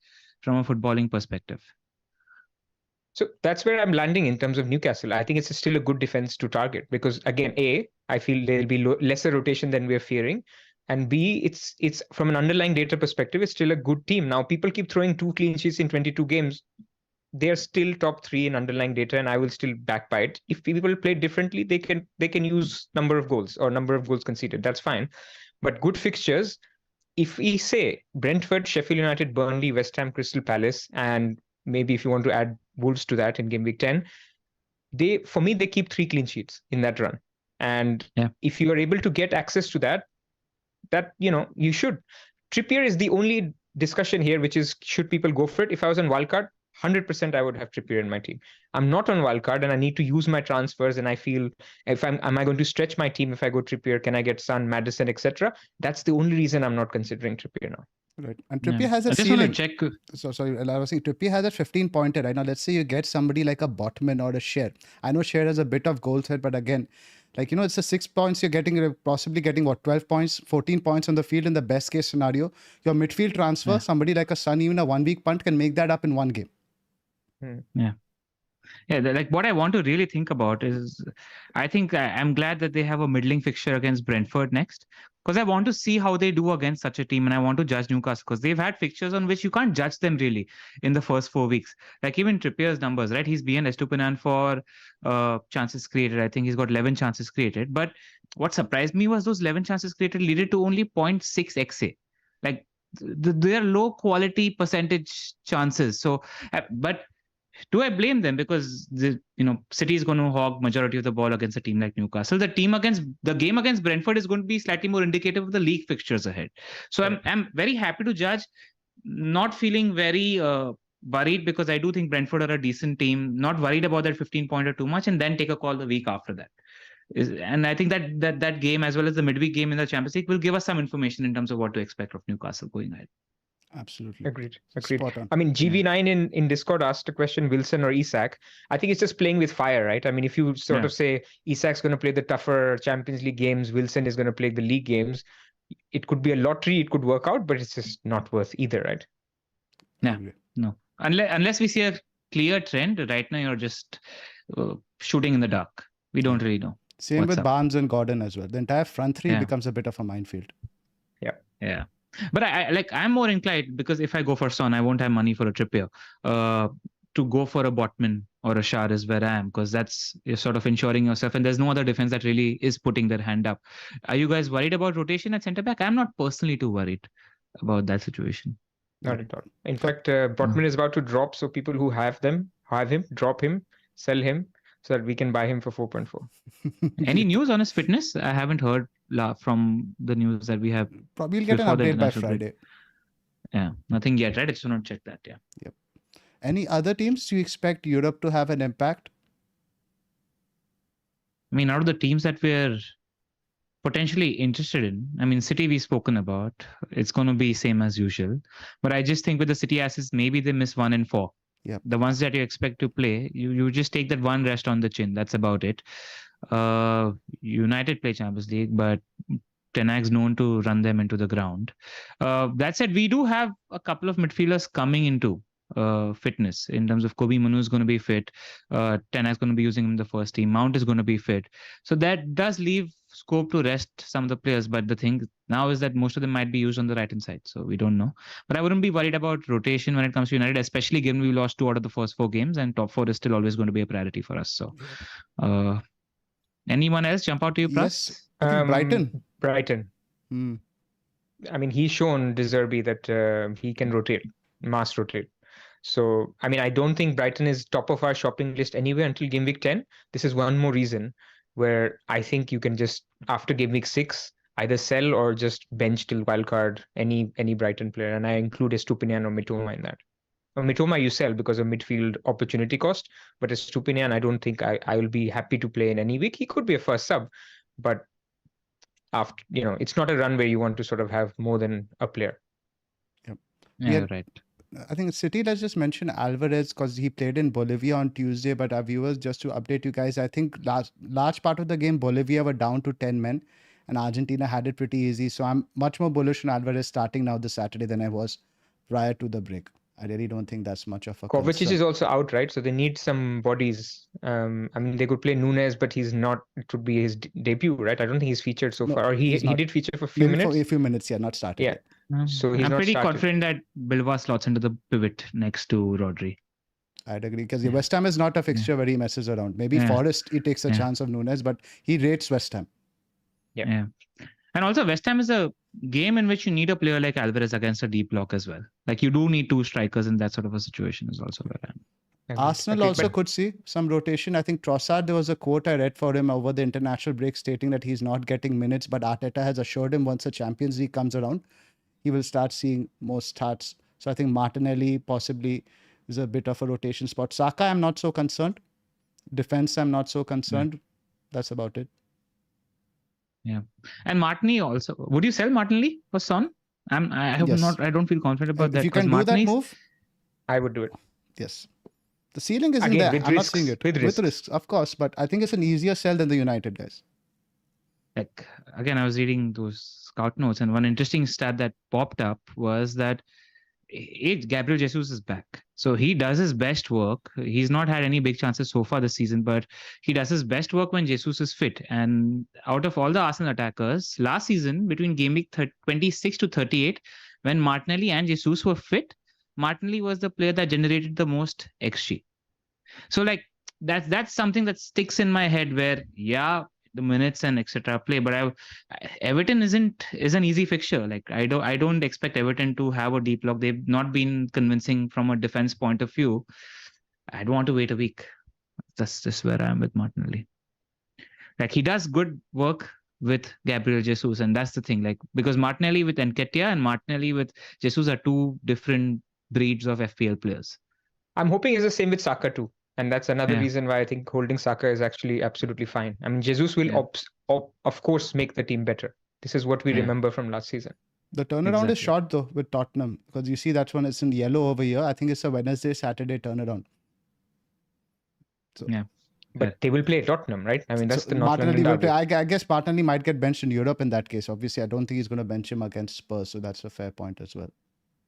from a footballing perspective. So that's where I'm landing in terms of Newcastle. I think it's still a good defense to target because, again, A, I feel there'll be lesser rotation than we're fearing. And B, it's from an underlying data perspective, it's still a good team. Now, people keep throwing 2 clean sheets in 22 games. They're still top 3 in underlying data, and I will still back by it. If people play differently, they can use number of goals or number of goals conceded. That's fine. But good fixtures, if we say Brentford, Sheffield United, Burnley, West Ham, Crystal Palace, and maybe if you want to add Wolves to that in game week 10, they keep 3 clean sheets in that run. And if you are able to get access to that, you should. Trippier is the only discussion here, which is, should people go for it? If I was on Wildcard, 100% I would have Trippier in my team. I'm not on Wildcard and I need to use my transfers, and I feel, am I going to stretch my team if I go Trippier? Can I get Son, Maddison, etc.? That's the only reason I'm not considering Trippier now. Right. And Trippier has a I just ceiling. want to check. Sorry, I was saying Trippier has a 15-pointer, right? Now, let's say you get somebody like a Botman or a Scher. I know Scher has a bit of goal threat, but again, like, it's a 6 points you're getting, you're possibly getting 12 points, 14 points on the field in the best case scenario. Your midfield transfer, somebody like a Son, even a 1-week punt can make that up in 1 game. Yeah, like what I want to really think about is, I think I'm glad that they have a middling fixture against Brentford next, because I want to see how they do against such a team, and I want to judge Newcastle because they've had fixtures on which you can't judge them really in the first 4 weeks. Like even Trippier's numbers, right? He's behind Estupiñán for chances created. I think he's got 11 chances created. But what surprised me was those 11 chances created leaded to only 0.6 XA. Like they are low quality percentage chances. So, but do I blame them? Because City is going to hog majority of the ball against a team like Newcastle. The game against Brentford is going to be slightly more indicative of the league fixtures ahead. So I'm very happy to judge, not feeling very worried, because I do think Brentford are a decent team. Not worried about that 15-pointer too much, and then take a call the week after that. And I think that game, as well as the midweek game in the Champions League, will give us some information in terms of what to expect of Newcastle going ahead. Absolutely. Agreed. Spot on. I mean, GV9 in Discord asked a question, Wilson or Isak. I think it's just playing with fire, right? I mean, if you sort of say Isak's going to play the tougher Champions League games, Wilson is going to play the league games, it could be a lottery, it could work out, but it's just not worth either, right? Yeah, no. Unless we see a clear trend, right now you're just shooting in the dark. We don't really know. Same with Barnes and Gordon as well. The entire front 3 becomes a bit of a minefield. Yeah. But I'm more inclined, because if I go for Son, I won't have money for a Trippier. To go for a Botman or a Schär is where I am, because you're sort of ensuring yourself, and there's no other defense that really is putting their hand up. Are you guys worried about rotation at centre back? I'm not personally too worried about that situation. Not at all. In fact, Botman is about to drop, so people who have him, drop him, sell him, so that we can buy him for 4.4. Any news on his fitness? I haven't heard from the news that we have. Probably we'll get an update by Friday. Yeah, nothing yet, right? I just want to check that. Yeah. Yep. Any other teams do you expect Europe to have an impact? I mean, out of the teams that we're potentially interested in, I mean, City we've spoken about. It's going to be same as usual. But I just think with the City assets, maybe they miss 1 and 4. Yep. The ones that you expect to play, you just take that one rest on the chin. That's about it. United play Champions League, but Ten Hag's known to run them into the ground. That said, we do have a couple of midfielders coming into fitness in terms of Kobe Manu is going to be fit. Ten Hag's going to be using him in the first team. Mount is going to be fit. So that does leave scope to rest some of the players. But the thing now is that most of them might be used on the right-hand side. So we don't know. But I wouldn't be worried about rotation when it comes to United, especially given we lost 2 out of the first 4 games, and top 4 is still always going to be a priority for us. So anyone else jump out to you, Pras? Yes. Brighton. I mean, he's shown De Zerbi that he can mass rotate. So, I mean, I don't think Brighton is top of our shopping list anyway until game week 10. This is one more reason where I think you can just, after game week 6, either sell or just bench till wildcard any Brighton player. And I include Estupinian or Mitoma in that. Or Mitoma you sell because of midfield opportunity cost, but Estupinian, I don't think I will be happy to play in any week. He could be a first sub, but after, it's not a run where you want to sort of have more than a player. Yep. Yeah, right. I think City, let's just mention Alvarez because he played in Bolivia on Tuesday. But our viewers, just to update you guys, I think large part of the game, Bolivia were down to 10 men and Argentina had it pretty easy. So I'm much more bullish on Alvarez starting now this Saturday than I was prior to the break. I really don't think that's much of a Kovacic concern. is also out, right? So they need some bodies. I mean, they could play Nunes, but he's not. It would be his debut, right? I don't think he's featured so far. Or he did feature for a few Maybe minutes. for a few minutes, yeah, not started yet. So he's I'm not pretty started. confident that Bilbao slots into the pivot next to Rodri. I'd agree because West Ham is not a fixture where he messes around. Maybe Forest, he takes a chance of Nunes, but he rates West Ham. Yeah. And also West Ham is a game in which you need a player like Alvarez against a deep block as well. Like you do need two strikers in that sort of a situation is also where I'm. Arsenal also could see some rotation. I think Trossard, there was a quote I read for him over the international break stating that he's not getting minutes, but Arteta has assured him once the Champions League comes around, he will start seeing more starts. So I think Martinelli possibly is a bit of a rotation spot. Saka, I'm not so concerned. Defense, I'm not so concerned. That's about it. Yeah. And Martinelli also. Would you sell Martinelli for Son? I don't feel confident about that. If you can do that move, I would do it. Yes. The ceiling isn't there. I'm not seeing it. With risks, of course. But I think it's an easier sell than the United guys. Like, again, I was reading those scout notes, and one interesting stat that popped up was that Gabriel Jesus is back. So he does his best work. He's not had any big chances so far this season, but he does his best work when Jesus is fit. And out of all the Arsenal attackers, last season, between game week 26 to 38, when Martinelli and Jesus were fit, Martinelli was the player that generated the most XG. So like that's something that sticks in my head where, the minutes and etc. play, but Everton is an easy fixture. Like I don't expect Everton to have a deep block. They've not been convincing from a defense point of view. I don't want to wait a week. That's just where I am with Martinelli. Like he does good work with Gabriel Jesus, and that's the thing. Like because Martinelli with Nketiah and Martinelli with Jesus are two different breeds of FPL players. I'm hoping it's the same with Saka too. And that's another reason why I think holding Saka is actually absolutely fine. I mean, Jesus will, of course, make the team better. This is what we remember from last season. The turnaround is short, though, with Tottenham. Because you see that's when it's in yellow over here. I think it's a Wednesday, Saturday turnaround. So, But they will play Tottenham, right? I mean, that's the North Martinelli London will play. I guess Martinelli might get benched in Europe in that case. Obviously, I don't think he's going to bench him against Spurs. So that's a fair point as well.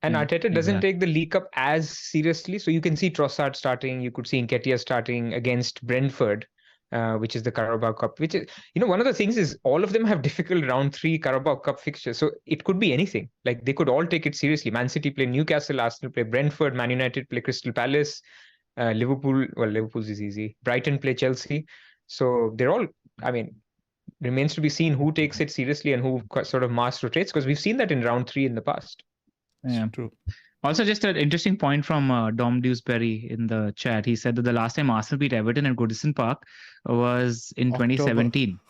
And Arteta doesn't take the League Cup as seriously. So you can see Trossard starting. You could see Nketiah starting against Brentford, which is the Carabao Cup. Which is, one of the things is all of them have difficult round 3 Carabao Cup fixtures. So it could be anything. Like they could all take it seriously. Man City play Newcastle, Arsenal play Brentford, Man United play Crystal Palace, Liverpool's is easy. Brighton play Chelsea. So they're all, remains to be seen who takes it seriously and who sort of mass rotates, because we've seen that in round 3 in the past. Yeah, true. Also, just an interesting point from Dom Dewsbury in the chat. He said that the last time Arsenal beat Everton at Goodison Park was in October 2017.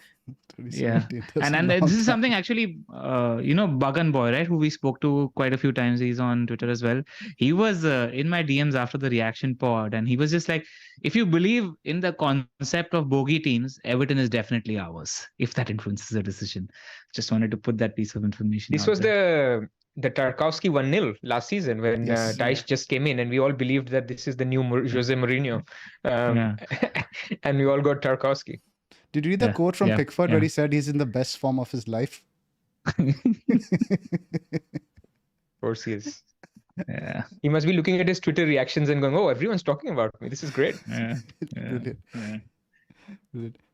Yeah, and this is something actually, Buggan Boy, right, who we spoke to quite a few times. He's on Twitter as well. He was in my DMs after the reaction pod, and he was just like, if you believe in the concept of bogey teams, Everton is definitely ours, if that influences the decision. Just wanted to put that piece of information. This was the Tarkowski 1-0 last season when Dyche just came in, and we all believed that this is the new Jose Mourinho. And we all got Tarkowski. Did you read the quote from Pickford where he said he's in the best form of his life? Of course he is. Yeah. He must be looking at his Twitter reactions and going, oh, everyone's talking about me. This is great. Brilliant.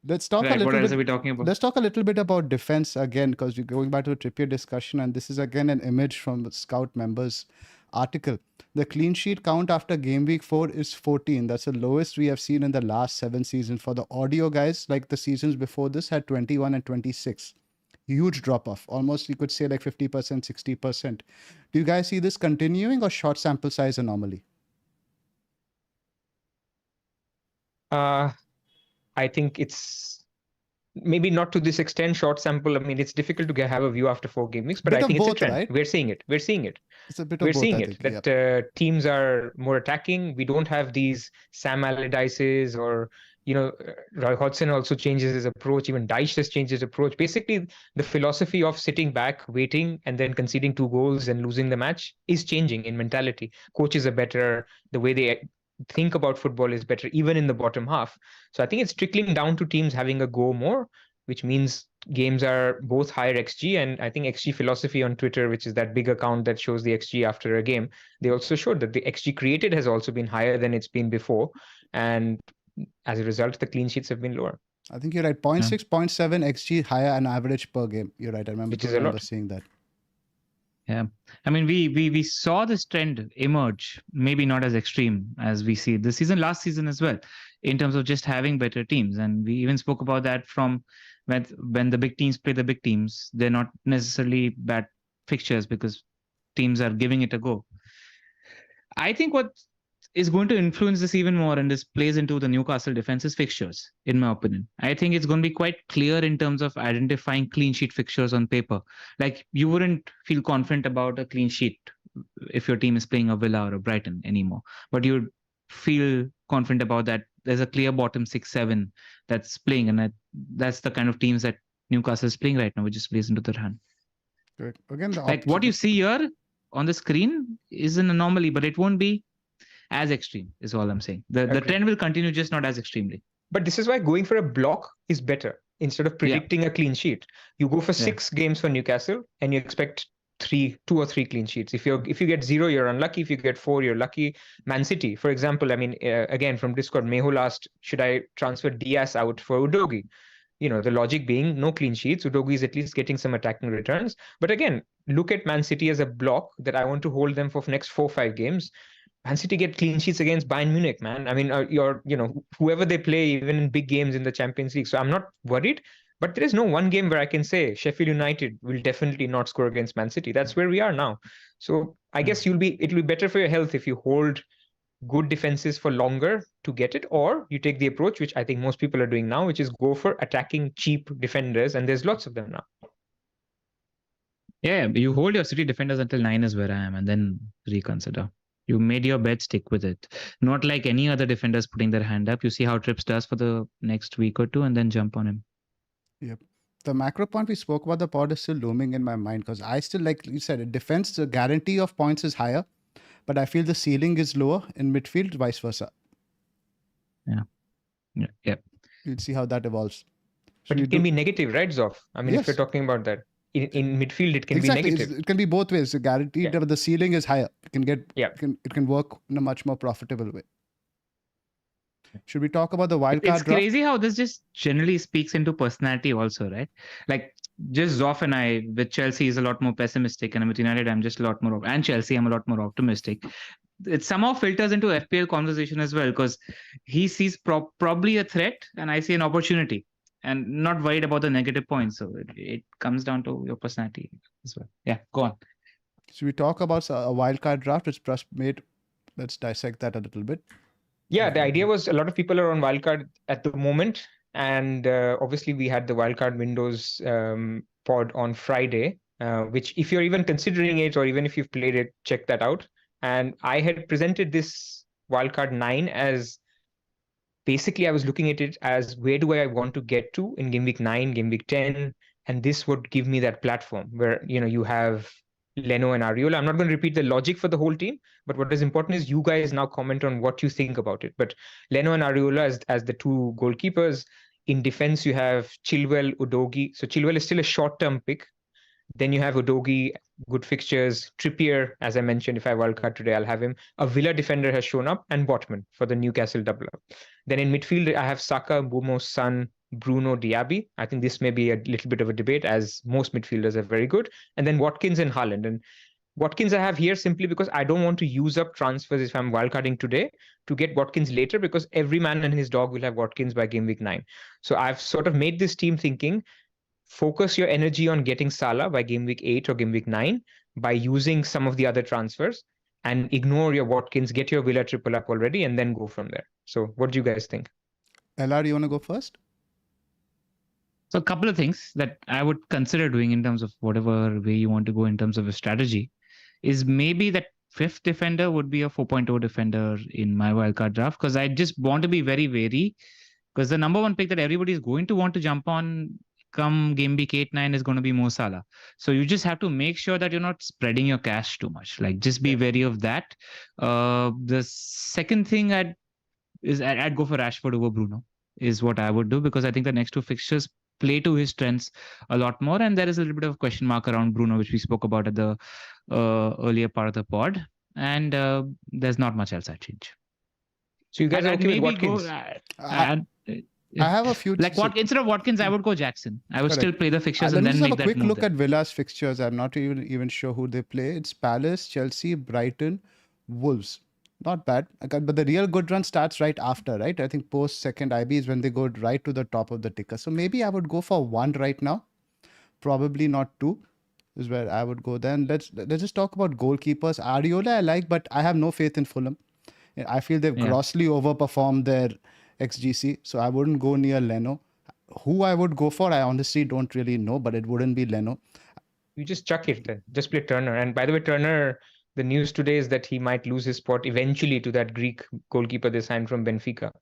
Let's talk a little what else bit. Are we talking about? Let's talk a little bit about defense again, because we're going back to a Trippier discussion, and this is again an image from the Scout members article. The clean sheet count after game week 4 is 14. That's the lowest we have seen in the last 7 seasons. For the audio guys, like the seasons before this had 21 and 26. Huge drop off. Almost you could say like 50%, 60%. Do you guys see this continuing or short sample size anomaly? I think it's maybe not to this extent, short sample. I mean, it's difficult to have a view after 4 game weeks, but Bit I of think it's a both, trend. right? We're seeing it. It's a bit of We're both, seeing I it think. that teams are more attacking. We don't have these Sam Allardyces or Roy Hodgson also changes his approach. Even Dyche has changed his approach. Basically, the philosophy of sitting back, waiting, and then conceding 2 goals and losing the match is changing in mentality. Coaches are better. The way they think about football is better, even in the bottom half. So I think it's trickling down to teams having a go more, which means games are both higher XG. And I think XG Philosophy on Twitter, which is that big account that shows the XG after a game, they also showed that the XG created has also been higher than it's been before. And as a result, the clean sheets have been lower. I think you're right. 0.6, 0.7 XG higher on average per game. You're right. I remember seeing that. Yeah, I mean, we saw this trend emerge, maybe not as extreme as we see this season, last season as well, in terms of just having better teams. And we even spoke about that from when the big teams play the big teams, they're not necessarily bad fixtures because teams are giving it a go. I think what is going to influence this even more, and this plays into the Newcastle defense's fixtures, in my opinion. I think it's going to be quite clear in terms of identifying clean sheet fixtures on paper. Like, you wouldn't feel confident about a clean sheet if your team is playing a Villa or a Brighton anymore, but you'd feel confident about that there's a clear bottom 6-7 that's playing, and that's the kind of teams that Newcastle is playing right now, which just plays into their hand. Good. Again, like what you see here on the screen is an anomaly, but it won't be as extreme, is all I'm saying. The trend will continue, just not as extremely. But this is why going for a block is better instead of predicting a clean sheet. You go for 6 games for Newcastle and you expect 2 or 3 clean sheets. If you get 0, you're unlucky. If you get 4, you're lucky. Man City, for example, I mean, again from Discord, Mehul asked, should I transfer Diaz out for Udogie? The logic being no clean sheets. Udogie is at least getting some attacking returns. But again, look at Man City as a block that I want to hold them for next 4-5 games. Man City get clean sheets against Bayern Munich, man. I mean, whoever they play, even in big games in the Champions League. So I'm not worried. But there is no one game where I can say Sheffield United will definitely not score against Man City. That's where we are now. So I guess it'll be better for your health if you hold good defenses for longer to get it, or you take the approach, which I think most people are doing now, which is go for attacking cheap defenders, and there's lots of them now. Yeah, you hold your City defenders until 9 is where I am, and then reconsider. You made your bet, stick with it. Not like any other defenders putting their hand up. You see how Trips does for the next week or 2 and then jump on him. Yep. The macro point we spoke about the pod is still looming in my mind because I still, like you said, defense, the guarantee of points is higher, but I feel the ceiling is lower in midfield, vice versa. Yeah. We'll see how that evolves. But it can be negative, right, Zoph? I mean, if we're talking about that. In midfield, it can be negative. It can be both ways. Guaranteed, but the ceiling is higher. It can get. It can work in a much more profitable way. Should we talk about the wildcard? It's crazy how this just generally speaks into personality, also, right? Like just Zoph and I with Chelsea is a lot more pessimistic, and with United, I'm just a lot more, and Chelsea, I'm a lot more optimistic. It somehow filters into FPL conversation as well because he sees probably a threat, and I see an opportunity. And not worried about the negative points. So it comes down to your personality as well. Yeah, go on. Should we talk about a wildcard draft which Pras made? Let's dissect that a little bit. Yeah, the idea was a lot of people are on wildcard at the moment. And obviously we had the wildcard windows pod on Friday, which if you're even considering it or even if you've played it, check that out. And I had presented this wildcard 9 as basically, I was looking at it as where do I want to get to in Game Week 9, Game Week 10, and this would give me that platform where, you have Leno and Areola. I'm not going to repeat the logic for the whole team, but what is important is you guys now comment on what you think about it. But Leno and Areola as the 2 goalkeepers. In defense, you have Chilwell, Udogie. So Chilwell is still a short-term pick. Then you have Udogie, good fixtures. Trippier, as I mentioned, if I wildcard today, I'll have him. A Villa defender has shown up, and Botman for the Newcastle double up. Then in midfield, I have Saka, Bumo, Son, Bruno, Diaby. I think this may be a little bit of a debate as most midfielders are very good. And then Watkins and Haaland. And Watkins I have here simply because I don't want to use up transfers if I'm wildcarding today to get Watkins later because every man and his dog will have Watkins by Game Week 9. So I've sort of made this team thinking, focus your energy on getting Salah by Game Week 8 or Game Week 9 by using some of the other transfers and ignore your Watkins, get your Villa triple up already, and then go from there. So what do you guys think? LR, you want to go first? So a couple of things that I would consider doing in terms of whatever way you want to go in terms of a strategy is maybe that fifth defender would be a 4.0 defender in my wildcard draft, because I just want to be very wary, because the number one pick that everybody is going to want to jump on come game week 8-9 is going to be Mo Salah. So you just have to make sure that you're not spreading your cash too much. Like, just be wary of that. The second thing I'd go for Rashford over Bruno, is what I would do, because I think the next two fixtures play to his strengths a lot more, and there is a little bit of question mark around Bruno, which we spoke about at the earlier part of the pod, and there's not much else I change. So you guys are okay with Watkins? I have a few. Like instead of Watkins, I would go Jackson. I would Correct. still play the fixtures and Let me then just make have a that quick move look there. at Villa's fixtures. I'm not even sure who they play. It's Palace, Chelsea, Brighton, Wolves. Not bad. But the real good run starts right after, right? I think post second IB is when they go right to the top of the ticker. So maybe I would go for 1 right now. Probably not 2 is where I would go. Then let's just talk about goalkeepers. Areola I like, but I have no faith in Fulham. I feel they've grossly overperformed their XGC. So I wouldn't go near Leno. Who I would go for, I honestly don't really know, but it wouldn't be Leno. You just chuck it then. Just play Turner. And by the way, Turner, the news today is that he might lose his spot eventually to that Greek goalkeeper they signed from Benfica.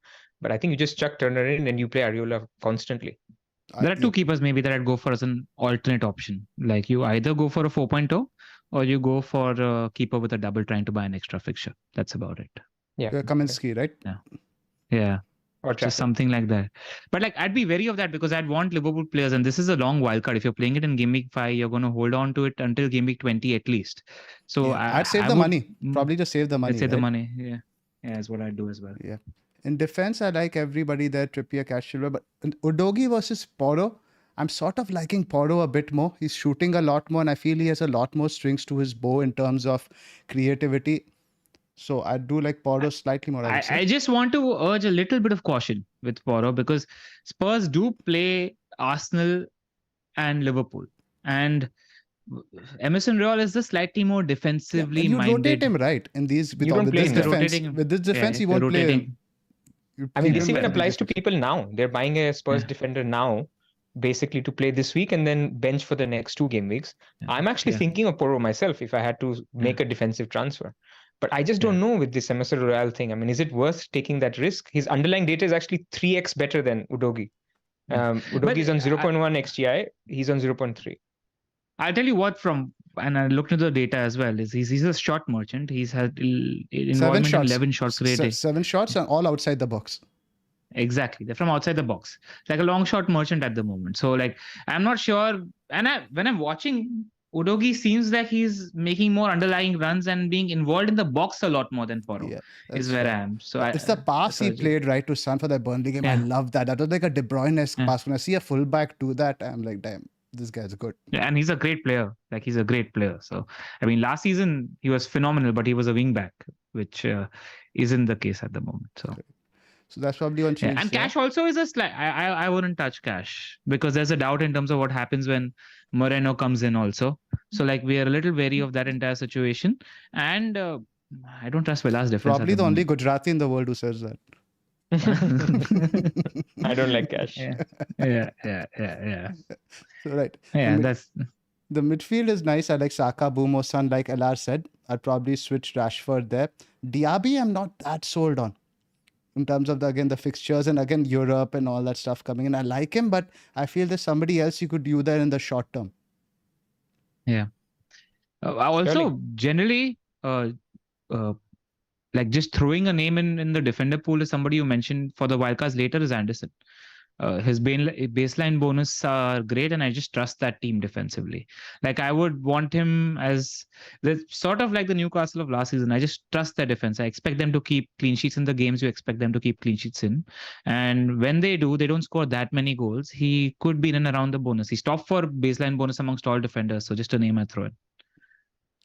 But I think you just chuck Turner in and you play Areola constantly. There are two keepers maybe that I'd go for as an alternate option. Like, you either go for a 4.0 or you go for a keeper with a double trying to buy an extra fixture. That's about it. Yeah. Kaminsky, right? Yeah. Or just something like that. But like, I'd be wary of that, because I'd want Liverpool players, and this is a long wildcard. If you're playing it in game week 5, you're going to hold on to it until game week 20 at least. So I'd save the money. Probably just save the money. Save the money. Yeah, is what I'd do as well. Yeah. In defense, I like everybody there, Trippier, Castillejo, but Udogi versus Porro, I'm sort of liking Porro a bit more. He's shooting a lot more, and I feel he has a lot more strings to his bow in terms of creativity. So I do like Porro slightly more. I just want to urge a little bit of caution with Porro, because Spurs do play Arsenal and Liverpool, and Emerson Royal is the slightly more defensively minded. You rotate him, right? In these with this defense, with this defense, he won't play. I mean, this even applies to people now. They're buying a Spurs defender now, basically to play this week and then bench for the next 2 game weeks. I'm actually thinking of Porro myself if I had to make a defensive transfer. But I just don't know with this Emerson Royal thing. I mean, is it worth taking that risk? His underlying data is actually 3x better than Udogi. Udogi is on 0.1 XGI. He's on 0.3. I'll tell you what, and I looked into the data as well, is he's a shot merchant. He's had involvement in 11 shots per day. 7 shots and all outside the box. Exactly. They're from outside the box. Like a long shot merchant at the moment. So like, I'm not sure. And when I'm watching, Udogi seems like he's making more underlying runs and being involved in the box a lot more than Porro, is where I am. So it's the pass he played right to Son for that Burnley game. I love that. That was like a De Bruyne-esque pass. When I see a fullback do that, I'm like, damn, this guy's good. Yeah, and he's a great player. Like, he's a great player. So, I mean, last season he was phenomenal, but he was a wing back, which isn't the case at the moment. So that's probably one change. And Cash also is a slight. I wouldn't touch Cash, because there's a doubt in terms of what happens when Moreno comes in also. So like, we are a little wary of that entire situation. And I don't trust Villa's defense. Probably the only Gujarati in the world who says that. I don't like Cash. Yeah. So, right. Yeah, the midfield is nice. I like Saka, Bumo, Son, like LR said. I'd probably switch Rashford there. Diaby, I'm not that sold on. In terms of the fixtures and again Europe and all that stuff coming in. I like him, but I feel there's somebody else you could do there in the short term. Yeah. Also, generally, like, just throwing a name in the defender pool is somebody you mentioned for the wildcards later is Anderson. His baseline bonus are great, and I just trust that team defensively. Like, I would want him as sort of like the Newcastle of last season. I just trust their defense. I expect them to keep clean sheets in the games you expect them to keep clean sheets in. And when they do, they don't score that many goals. He could be in and around the bonus. He's top for baseline bonus amongst all defenders. So just a name I throw in.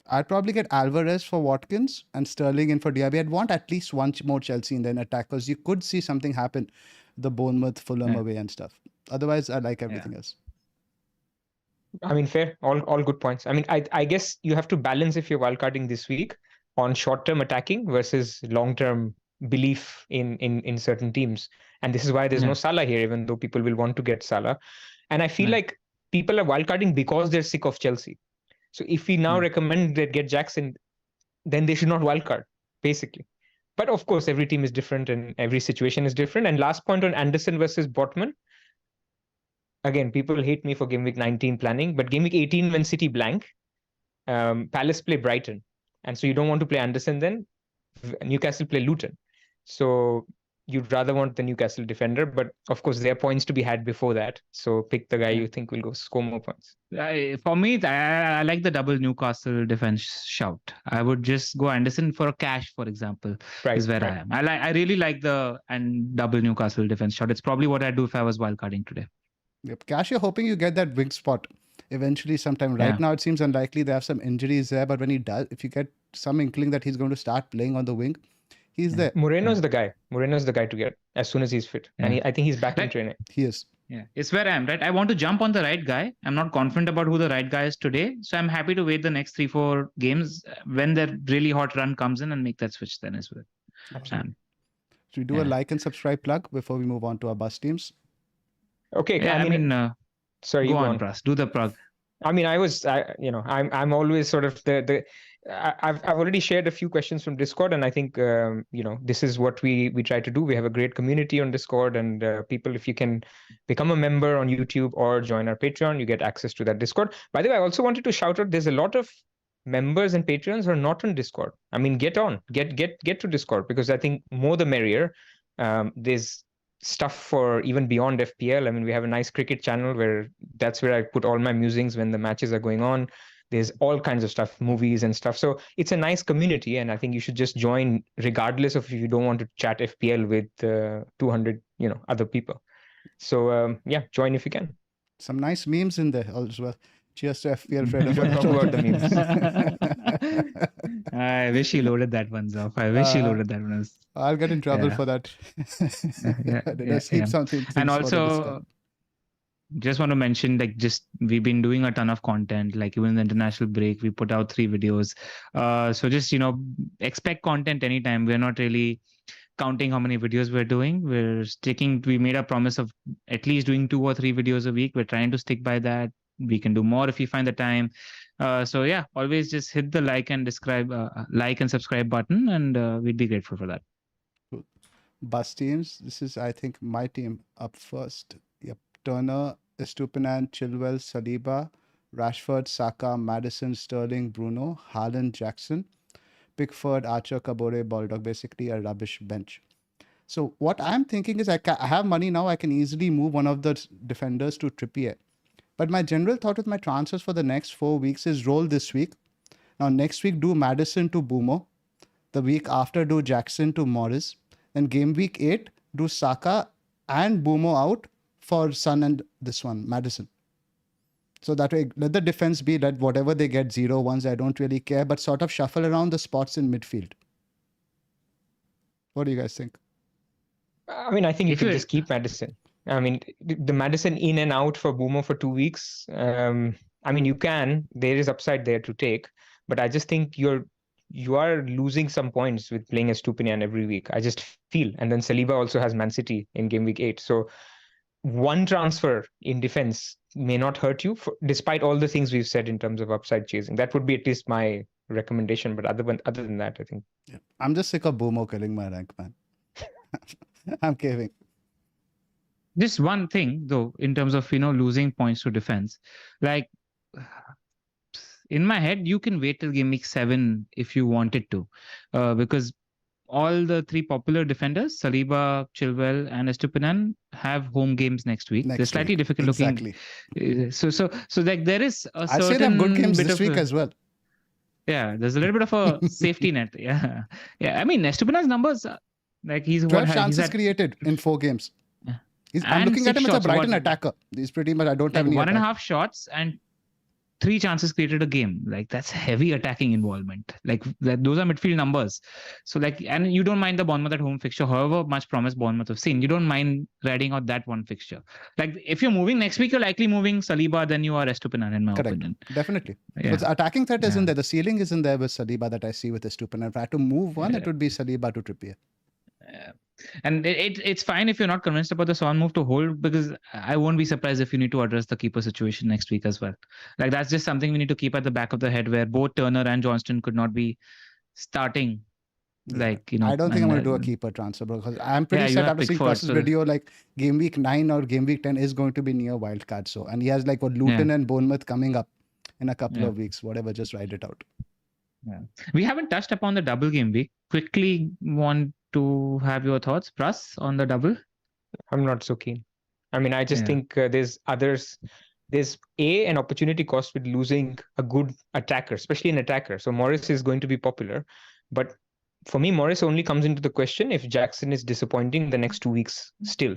I'd probably get Alvarez for Watkins and Sterling in for Diaby. I'd want at least one more Chelsea in the attack, because you could see something happen. The Bournemouth, Fulham away and stuff. Otherwise, I like everything else. I mean, fair. All good points. I mean, I guess you have to balance if you're wildcarding this week on short-term attacking versus long-term belief in certain teams. And this is why there's no Salah here, even though people will want to get Salah. And I feel like people are wildcarding because they're sick of Chelsea. So if we now recommend that get Jackson, then they should not wildcard, basically. But of course, every team is different and every situation is different. And last point on Anderson versus Botman. Again, people hate me for Game Week 19 planning, but Game Week 18, when City blank, Palace play Brighton. And so you don't want to play Anderson then. Newcastle play Luton. So you'd rather want the Newcastle defender, but of course there are points to be had before that. So pick the guy you think will go score more points. For me, I like the double Newcastle defense shout. I would just go Anderson for a cash, for example, is where I am. I really like the double Newcastle defense shout. It's probably what I'd do if I was wildcarding today. Yep. Cash, you're hoping you get that wing spot eventually sometime. Right now, it seems unlikely. They have some injuries there, but when he does, if you get some inkling that he's going to start playing on the wing, he's there. Moreno's the guy. Moreno's the guy to get as soon as he's fit. And I think he's back in training. He is. Yeah, it's where I am, right? I want to jump on the right guy. I'm not confident about who the right guy is today. So I'm happy to wait the next 3-4 games when that really hot run comes in and make that switch then as well. Absolutely. Should we do a like and subscribe plug before we move on to our bus teams? Okay. Yeah, sorry, go on, Pras. Do the plug. I mean, I'm always sort of I've already shared a few questions from Discord, and I think this is what we try to do. We have a great community on Discord, and people, if you can become a member on YouTube or join our Patreon, you get access to that Discord. By the way, I also wanted to shout out, there's a lot of members and patrons who are not on Discord. I mean, get to Discord, because I think more the merrier. There's stuff for even beyond FPL. I mean, we have a nice cricket channel that's where I put all my musings when the matches are going on. There's all kinds of stuff, movies and stuff. So it's a nice community, and I think you should just join regardless of if you don't want to chat FPL with 200, other people. So join if you can. Some nice memes in there as well. Cheers to FPL Fred. Don't talk about the memes. I wish he loaded that one, Zoph. I wish he loaded that one. I'll get in trouble for that. And also, just want to mention, we've been doing a ton of content, like even in the international break, we put out 3 videos. So just, expect content anytime. We're not really counting how many videos we're doing. We made a promise of at least doing 2 or 3 videos a week. We're trying to stick by that. We can do more if you find the time. Always just hit the like and subscribe button, and we'd be grateful for that. Cool. Bus teams. This is, I think, my team up first. Yep. Turner, Estupinan, Chilwell, Saliba, Rashford, Saka, Maddison, Sterling, Bruno, Haaland, Jackson, Pickford, Archer, Kabore, Baldock. Basically a rubbish bench. So what I'm thinking is I have money now. I can easily move one of the defenders to Trippier. But my general thought with my transfers for the next 4 weeks is roll this week. Now next week do Maddison to Bumo. The week after do Jackson to Morris. Then game week 8 do Saka and Bumo out for Son and this one, Maddison. So that way, let the defense be that whatever they get 0-1s, I don't really care, but sort of shuffle around the spots in midfield. What do you guys think? I mean, I think you can just keep Maddison. I mean, the Maddison in and out for Boomer for 2 weeks. I mean, you can. There is upside there to take, but I just think you are losing some points with playing Estupinan every week. I just feel. And then Saliba also has Man City in game week 8. So one transfer in defense may not hurt you, despite all the things we've said in terms of upside chasing. That would be at least my recommendation. But other than that, I think. Yeah. I'm just sick of Boomer killing my rank, man. I'm caving. Just one thing, though, in terms of, losing points to defense. Like, in my head, you can wait till game week 7 if you wanted to. Because all the 3 popular defenders, Saliba, Chilwell, and Estupinan, have home games next week. They're slightly difficult looking. Exactly. So like there is a certain... I'd say they have good games this week as well. Yeah, there's a little bit of a safety net. Yeah. I mean, Estupinan's numbers, like he's 12 chances created in 4 games. I'm looking at him as a Brighton attacker. He's pretty much, I don't have any 1.5 shots and 3 chances created a game. Like that's heavy attacking involvement. Like those are midfield numbers. So and you don't mind the Bournemouth at home fixture, however much promise Bournemouth have seen. You don't mind riding out that one fixture. Like if you're moving next week, you're likely moving Saliba than you are Estupinan, in my opinion. Definitely. Yeah. The attacking threat isn't there. The ceiling isn't there with Saliba that I see with Estupinan. If I had to move one, it would be Saliba to Trippier. And it's fine if you're not convinced about the Son move to hold, because I won't be surprised if you need to address the keeper situation next week as well. Like that's just something we need to keep at the back of the head, where both Turner and Johnston could not be starting. Yeah. I don't think I'm going to do a keeper transfer, because I'm pretty set after seeing Pras's video, like game week 9 or game week 10 is going to be near wildcard. So, and he has like Luton and Bournemouth coming up in a couple of weeks, whatever, just ride it out. Yeah. We haven't touched upon the double game week. Quickly want to have your thoughts, Pras, on the double? I'm not so keen. I mean, I just think there's an opportunity cost with losing a good attacker, especially an attacker. So Morris is going to be popular. But for me, Morris only comes into the question if Jackson is disappointing the next 2 weeks still.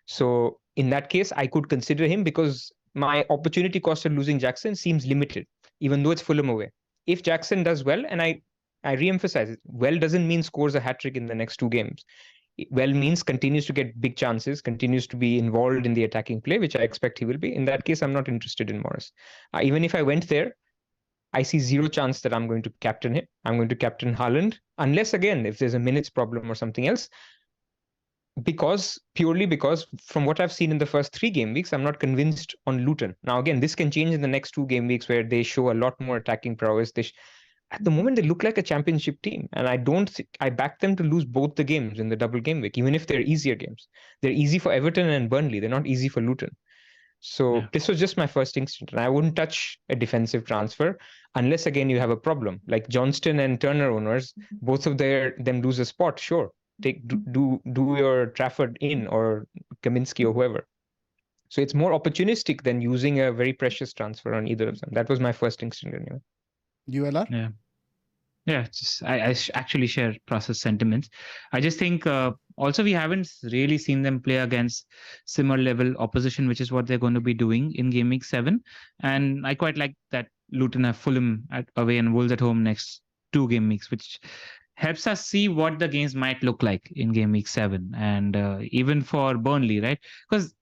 So in that case, I could consider him, because my opportunity cost of losing Jackson seems limited, even though it's Fulham away. If Jackson does well, and I re-emphasize it, well doesn't mean scores a hat-trick in the next 2 games. Well means continues to get big chances, continues to be involved in the attacking play, which I expect he will be. In that case, I'm not interested in Morris. Even if I went there, I see zero chance that I'm going to captain him. I'm going to captain Haaland, unless, again, if there's a minutes problem or something else. Purely because from what I've seen in the first 3 game weeks, I'm not convinced on Luton. Now, again, this can change in the next 2 game weeks, where they show a lot more attacking prowess. At the moment, they look like a championship team, and I back them to lose both the games in the double game week, even if they're easier games. They're easy for Everton and Burnley. They're not easy for Luton. So this was just my first instinct, and I wouldn't touch a defensive transfer unless, again, you have a problem. Like Johnston and Turner owners, both of them lose a spot. Sure, do your Trafford in or Kaminsky or whoever. So it's more opportunistic than using a very precious transfer on either of them. That was my first instinct anyway. ULR? Yeah, I actually share Pras's sentiments. I just think also we haven't really seen them play against similar level opposition, which is what they're going to be doing in Game Week 7. And I quite like that Luton have Fulham away and Wolves at home next 2 game weeks, which helps us see what the games might look like in Game Week 7. And even for Burnley, right? Because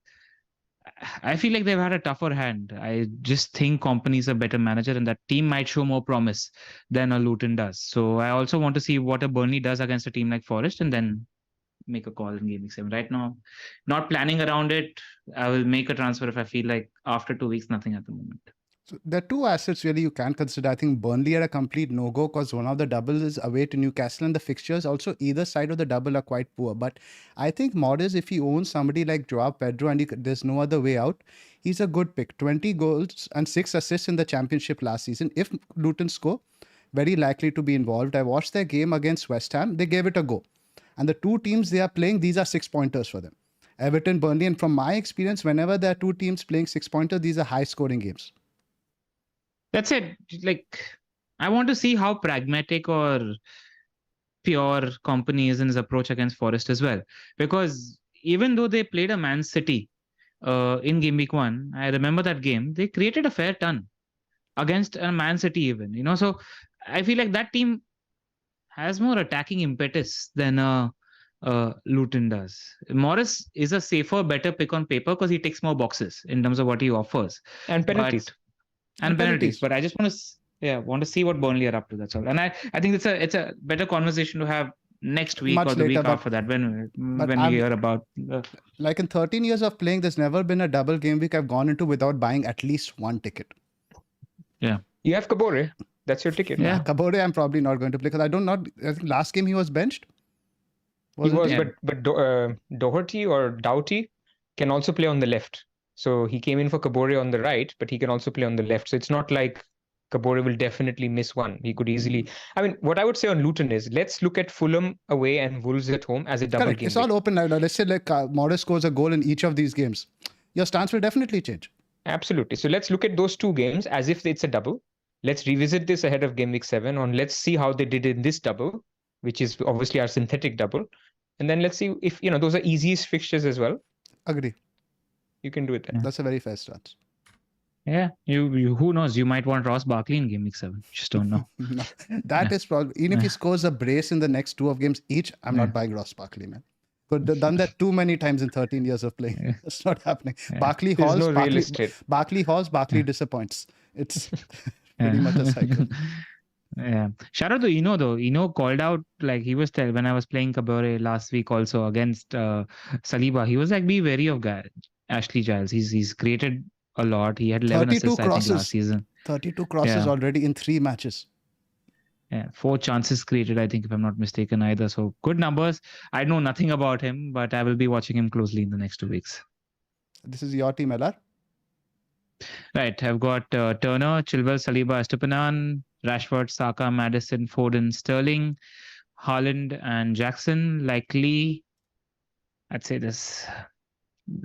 I feel like they've had a tougher hand. I just think Kompany's a better manager, and that team might show more promise than a Luton does. So I also want to see what a Burnley does against a team like Forest, and then make a call in Game Week 7. Right now, not planning around it. I will make a transfer if I feel like after 2 weeks, nothing at the moment. So there are 2 assets really you can consider. I think Burnley are a complete no-go, because one of the doubles is away to Newcastle, and the fixtures also either side of the double are quite poor. But I think Morris, if he owns somebody like Joao Pedro and there's no other way out, he's a good pick. 20 goals and 6 assists in the championship last season. If Luton score, very likely to be involved. I watched their game against West Ham. They gave it a go. And the 2 teams they are playing, these are 6-pointers for them. Everton, Burnley, and from my experience, whenever there are 2 teams playing 6-pointers, these are high-scoring games. That's it. Like, I want to see how pragmatic or pure Kompany is in his approach against Forest as well. Because even though they played a Man City in Game Week 1, I remember that game, they created a fair ton against a Man City even. So I feel like that team has more attacking impetus than Luton does. Morris is a safer, better pick on paper because he ticks more boxes in terms of what he offers. And penalties. And penalties. But I just want to see what Burnley are up to. That's all. And I think it's a better conversation to have next week or the week after that when we hear about. Like in 13 years of playing, there's never been a double game week I've gone into without buying at least 1 ticket. Yeah. You have Kabore. That's your ticket. Yeah, Kabore I'm probably not going to play because I think last game he was benched. But Doherty or Doughty can also play on the left. So he came in for Kabore on the right, but he can also play on the left. So it's not like Kabore will definitely miss one. He could easily. I mean, what I would say on Luton is let's look at Fulham away and Wolves at home as a double game. It's all open now. Let's say like Morris scores a goal in each of these games. Your stance will definitely change. Absolutely. So let's look at those 2 games as if it's a double. Let's revisit this ahead of Game Week 7 on let's see how they did in this double, which is obviously our synthetic double. And then let's see if, those are easiest fixtures as well. Agree. You can do it then. That's a very fair stance. Yeah, you who knows? You might want Ross Barkley in Game Week 7. Just don't know. That is probably, even if he scores a brace in the next 2 of games each, I'm not buying Ross Barkley, man. But they've done that too many times in 13 years of playing. It's not happening. Yeah. Barkley hauls, Barkley disappoints. It's pretty much a cycle. Yeah. Shout out to Eno though. Eno called out, like he was when I was playing Kabore last week also against Saliba. He was like, be wary of Ashley Giles. He's created a lot. He had 11 32 assists, I think, last crosses. season. 32 crosses Yeah. already in 3 matches. Yeah. 4 chances created, I think, if I'm not mistaken either. So good numbers. I know nothing about him, but I will be watching him closely in the next 2 weeks. This is your team, LR? Right. I've got Turner, Chilwell, Saliba, Estupinan, Rashford, Saka, Madison, Foden, Sterling, Haaland, and Jackson. Likely, I'd say this.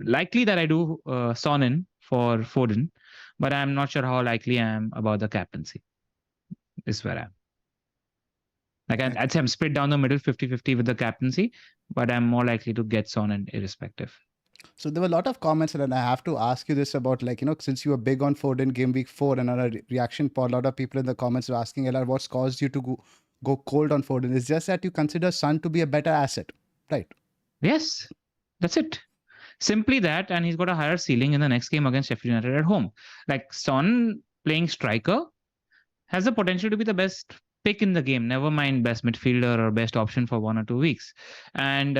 Likely that I do Son in for Foden, but I'm not sure how likely I am about the captaincy. This is where I am. Like I'd say I'm split down the middle 50-50 with the captaincy, but I'm more likely to get Son in irrespective. So there were a lot of comments, and I have to ask you this about, like, since you were big on Foden game week 4 and on a reaction pod, a lot of people in the comments were asking, LR, what's caused you to go cold on Foden? It's just that you consider Son to be a better asset, right? Yes, that's it. Simply that, and he's got a higher ceiling in the next game against Sheffield United at home. Like Son playing striker has the potential to be the best pick in the game, never mind best midfielder or best option for 1 or 2 weeks. And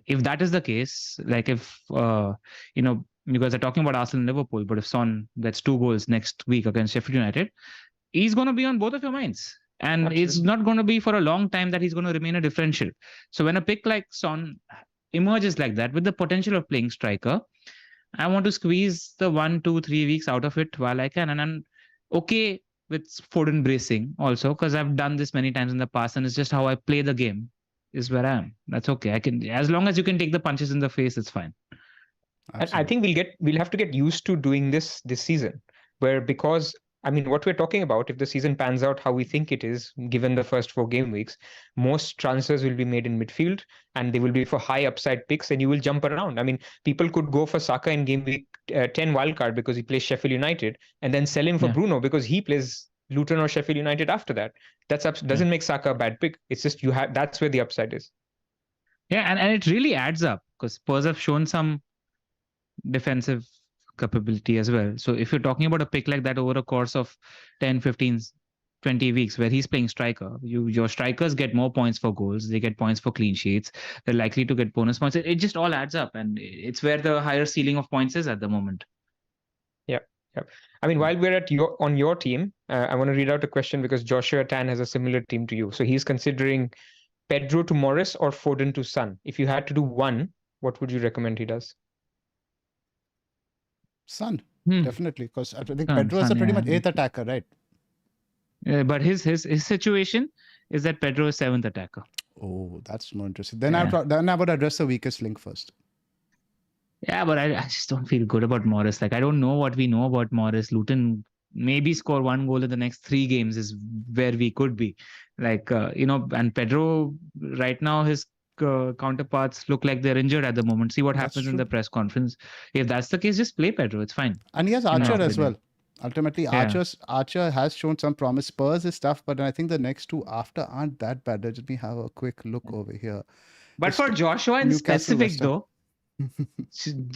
if that is the case, like if, you guys are talking about Arsenal and Liverpool, but if Son gets 2 goals next week against Sheffield United, he's going to be on both of your minds. And Absolutely. it's not going to be for a long time that he's going to remain a differential. So when a pick like Son emerges like that with the potential of playing striker, I want to squeeze the 1, 2, 3 weeks out of it while I can. And I'm okay with Foden bracing also, because I've done this many times in the past, and it's just how I play the game is where I am. That's okay. I can, as long as you can take the punches in the face, it's fine. And I think we'll have to get used to doing this season, where, because what we're talking about, if the season pans out how we think it is, given the first 4 game weeks, most transfers will be made in midfield, and they will be for high upside picks, and you will jump around. People could go for Saka in game week 10 wildcard because he plays Sheffield United, and then sell him for Bruno because he plays Luton or Sheffield United after that. Doesn't make Saka a bad pick. It's just that's where the upside is. Yeah, and it really adds up, because Spurs have shown some defensive capability as well. So if you're talking about a pick like that over a course of 10, 15, 20 weeks where he's playing striker, your strikers get more points for goals, they get points for clean sheets, they're likely to get bonus points. It just all adds up, and it's where the higher ceiling of points is at the moment. Yeah. While we're on your team, I want to read out a question, because Joshua Tan has a similar team to you. So he's considering Pedro to Morris or Foden to Son. If you had to do one, what would you recommend he does? Son, definitely, because I think Pedro is a pretty much 8th attacker, right? But his situation is that Pedro is 7th attacker. Oh, that's more interesting. Then I would address the weakest link first. Yeah, but I just don't feel good about Morris. Like, I don't know what we know about Morris. Luton maybe score 1 goal in the next 3 games is where we could be. Like, and Pedro right now, his counterparts look like they're injured at the moment. See what happens in the press conference. If that's the case, just play Pedro. It's fine. And he has Archer as well. Ultimately, Archer has shown some promise. Spurs is tough, but I think the next 2 after aren't that bad. Let me have a quick look over here. But for Joshua in specific, though,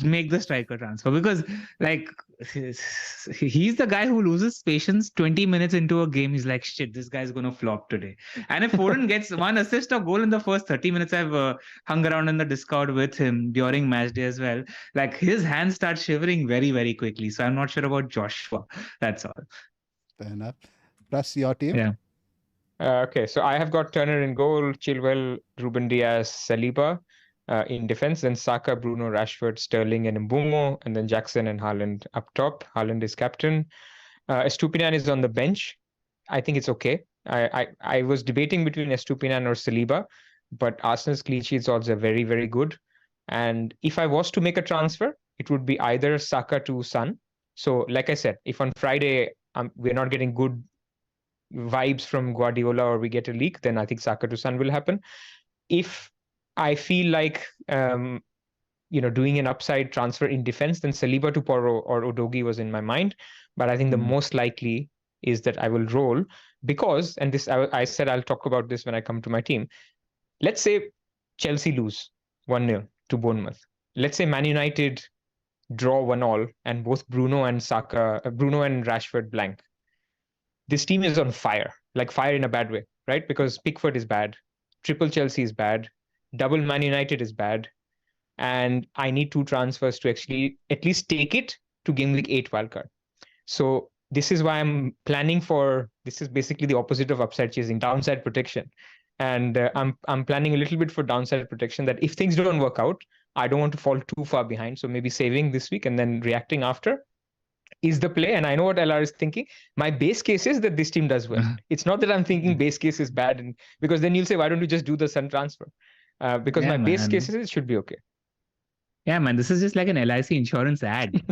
make the striker transfer, because like he's the guy who loses patience 20 minutes into a game. He's like, shit, this guy's gonna flop today. And if Foden gets 1 assist or goal in the first 30 minutes, I've hung around in the Discord with him during match day as well. Like, his hands start shivering very, very quickly. So I'm not sure about Joshua. That's all. Fair enough. Plus your team. Yeah. Okay, so I have got Turner in goal, Chilwell, Ruben Diaz, Saliba. In defense, then Saka, Bruno, Rashford, Sterling, and Mbeumo, and then Jackson and Haaland up top. Haaland is captain. Estupinan is on the bench. I think it's okay. I was debating between Estupinan or Saliba, but Arsenal's clean sheets odds are very, very good. And if I was to make a transfer, it would be either Saka to Son. So, like I said, if on Friday we're not getting good vibes from Guardiola or we get a leak, then I think Saka to Son will happen. If I feel like, doing an upside transfer in defense, then Saliba to Porro or Udogie was in my mind. But I think the most likely is that I will roll, because, and this I said I'll talk about this when I come to my team. Let's say Chelsea lose 1-0 to Bournemouth. Let's say Man United draw 1-1 and both Bruno and Rashford blank. this team is on fire, like fire in a bad way, right? Because Pickford is bad, triple Chelsea is bad, double Man United is bad, and I need 2 transfers to actually at least take it to Game Week 8 wildcard. So this is why I'm planning for, this is basically the opposite of upside chasing, downside protection. And I'm planning a little bit for downside protection, that if things don't work out, I don't want to fall too far behind. So maybe saving this week and then reacting after is the play. And I know what LR is thinking. My base case is that this team does well. It's not that I'm thinking base case is bad, and because then you'll say, why don't you just do the Sun transfer? Because my base case is it should be okay. Yeah, man, this is just like an LIC insurance ad.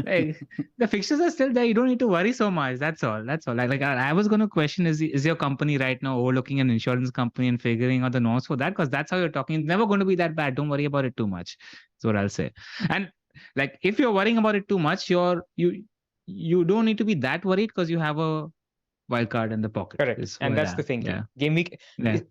Like, the fixtures are still there. You don't need to worry so much. That's all. Like I was going to question, is your company right now overlooking an insurance company and figuring out the norms for that? Because that's how you're talking. It's never going to be that bad. Don't worry about it too much. That's what I'll say. And like, if you're worrying about it too much, you don't need to be that worried, because you have a wild card in the pocket. Correct. And that's the thing. Yeah. Game week,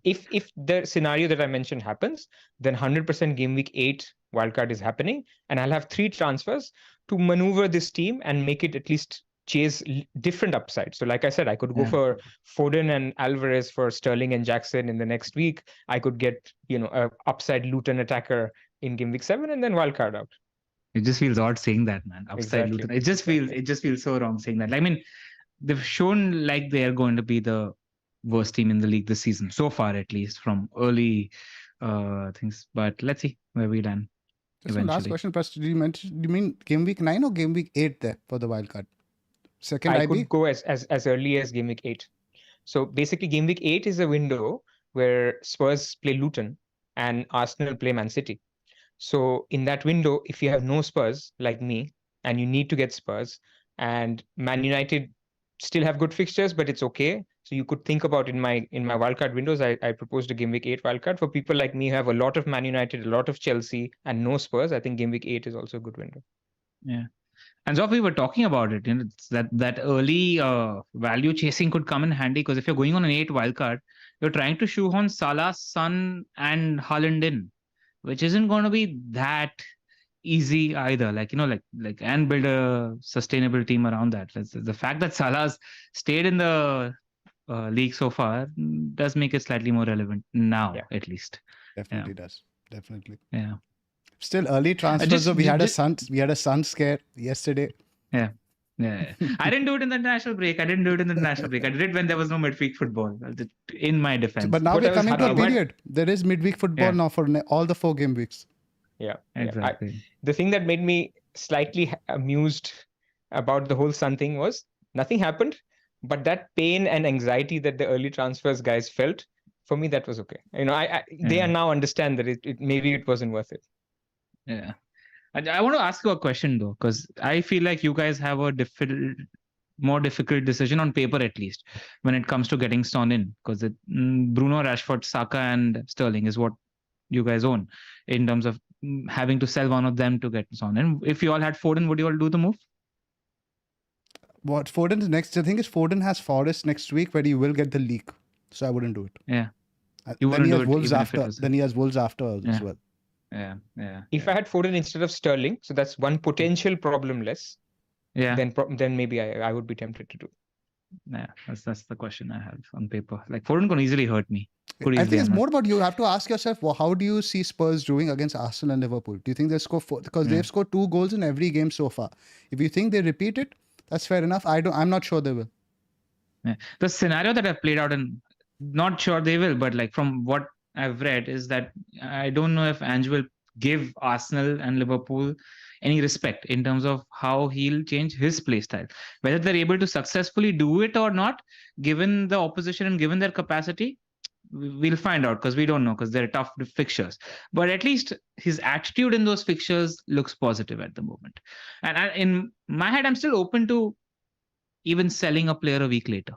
if the scenario that I mentioned happens, then 100% game week 8 wildcard is happening, and I'll have 3 transfers to maneuver this team and make it at least chase different upsides. So like I said, I could go for Foden and Alvarez for Sterling and Jackson in the next week. I could get, a upside Luton attacker in game week 7 and then wildcard out. It just feels odd saying that, man. Upside Luton. It just feels so wrong saying that. I mean, they've shown like they're going to be the worst team in the league this season, so far at least, from early things. But let's see where we land. Just one last question, Pras. Do you mean game week 9 or game week 8 there for the wildcard? Second I IB? could go as early as game week 8. So basically, game week 8 is a window where Spurs play Luton and Arsenal play Man City. So in that window, if you have no Spurs like me and you need to get Spurs, and Man United still have good fixtures, but it's okay. So you could think about in my wildcard windows, I proposed a game week 8 wildcard for people like me who have a lot of Man United, a lot of Chelsea, and no Spurs. I think game week 8 is also a good window. Yeah. And Zoph, we were talking about it, that early value chasing could come in handy, because if you're going on an 8 wildcard, you're trying to shoehorn Salah, Son, and Haaland in, which isn't going to be that easy either. And build a sustainable team around that. The fact that Salah's stayed in the league so far does make it slightly more relevant now, at least. Definitely does. Definitely. Yeah. Still early transfers. We had a sun scare yesterday. Yeah. I didn't do it in the international break. I did it when there was no midweek football, in my defense. But now we're coming to a period. There is midweek football now for all the 4 game weeks. Yeah, exactly. The thing that made me slightly amused about the whole Sun thing was nothing happened, but that pain and anxiety that the early transfers guys felt, for me, that was okay. They are now understand that maybe it wasn't worth it. Yeah. I want to ask you a question though, because I feel like you guys have a more difficult decision on paper, at least, when it comes to getting Son in, because Bruno, Rashford, Saka, and Sterling is what you guys own, in terms of having to sell one of them to get Son. And if you all had Foden, would you all do the move? What Foden's next? The thing is, Foden has Forest next week, where he will get the league, so I wouldn't do it. Yeah, you wouldn't do it Wolves after. Then he has Wolves after as well. Yeah. If I had Foden instead of Sterling, so that's one potential problem less. Yeah. Then maybe I would be tempted to do. Yeah, that's the question I have on paper. Like, Foden can easily hurt me. I think it's more about, you have to ask yourself, how do you see Spurs doing against Arsenal and Liverpool? Do you think they'll score 4? Because they've scored 2 goals in every game so far. If you think they repeat it, that's fair enough. I'm not sure they will. Yeah. The scenario that I've played out, and not sure they will, but like from what I've read, is that I don't know if Ange will give Arsenal and Liverpool any respect in terms of how he'll change his play style. Whether they're able to successfully do it or not, given the opposition and given their capacity, we'll find out, because we don't know, because they're tough fixtures. But at least his attitude in those fixtures looks positive at the moment. And in my head, I'm still open to even selling a player a week later.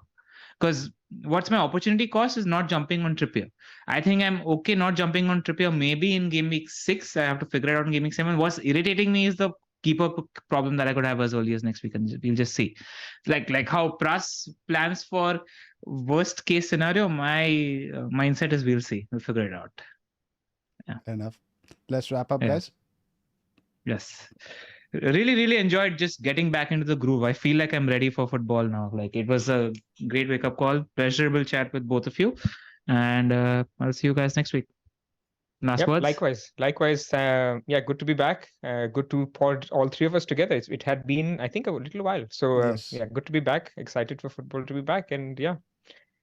Because what's my opportunity cost is not jumping on Trippier. I think I'm okay not jumping on Trippier maybe in game week 6. I have to figure it out in game week 7. What's irritating me is the keeper problem that I could have as early as next week, and we'll just see. Like how Pras plans for worst case scenario, my mindset is we'll see. We'll figure it out. Yeah. Fair enough. Let's wrap up, guys. Yes. really enjoyed just getting back into the groove. I feel like I'm ready for football now. Like, it was a great wake up call. Pleasurable chat with both of you. And I'll see you guys next week. Last Yep, words? likewise. Yeah, good to be back. Good to pod all three of us together. It had been, I think, a little while. So Yes. yeah, good to be back. Excited for football to be back, and yeah,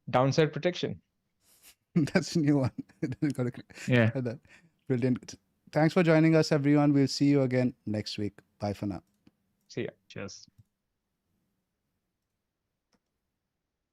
downside protection. That's a new one. Yeah. Brilliant. Thanks for joining us, everyone. We'll see you again next week. Bye for now. See ya. Cheers.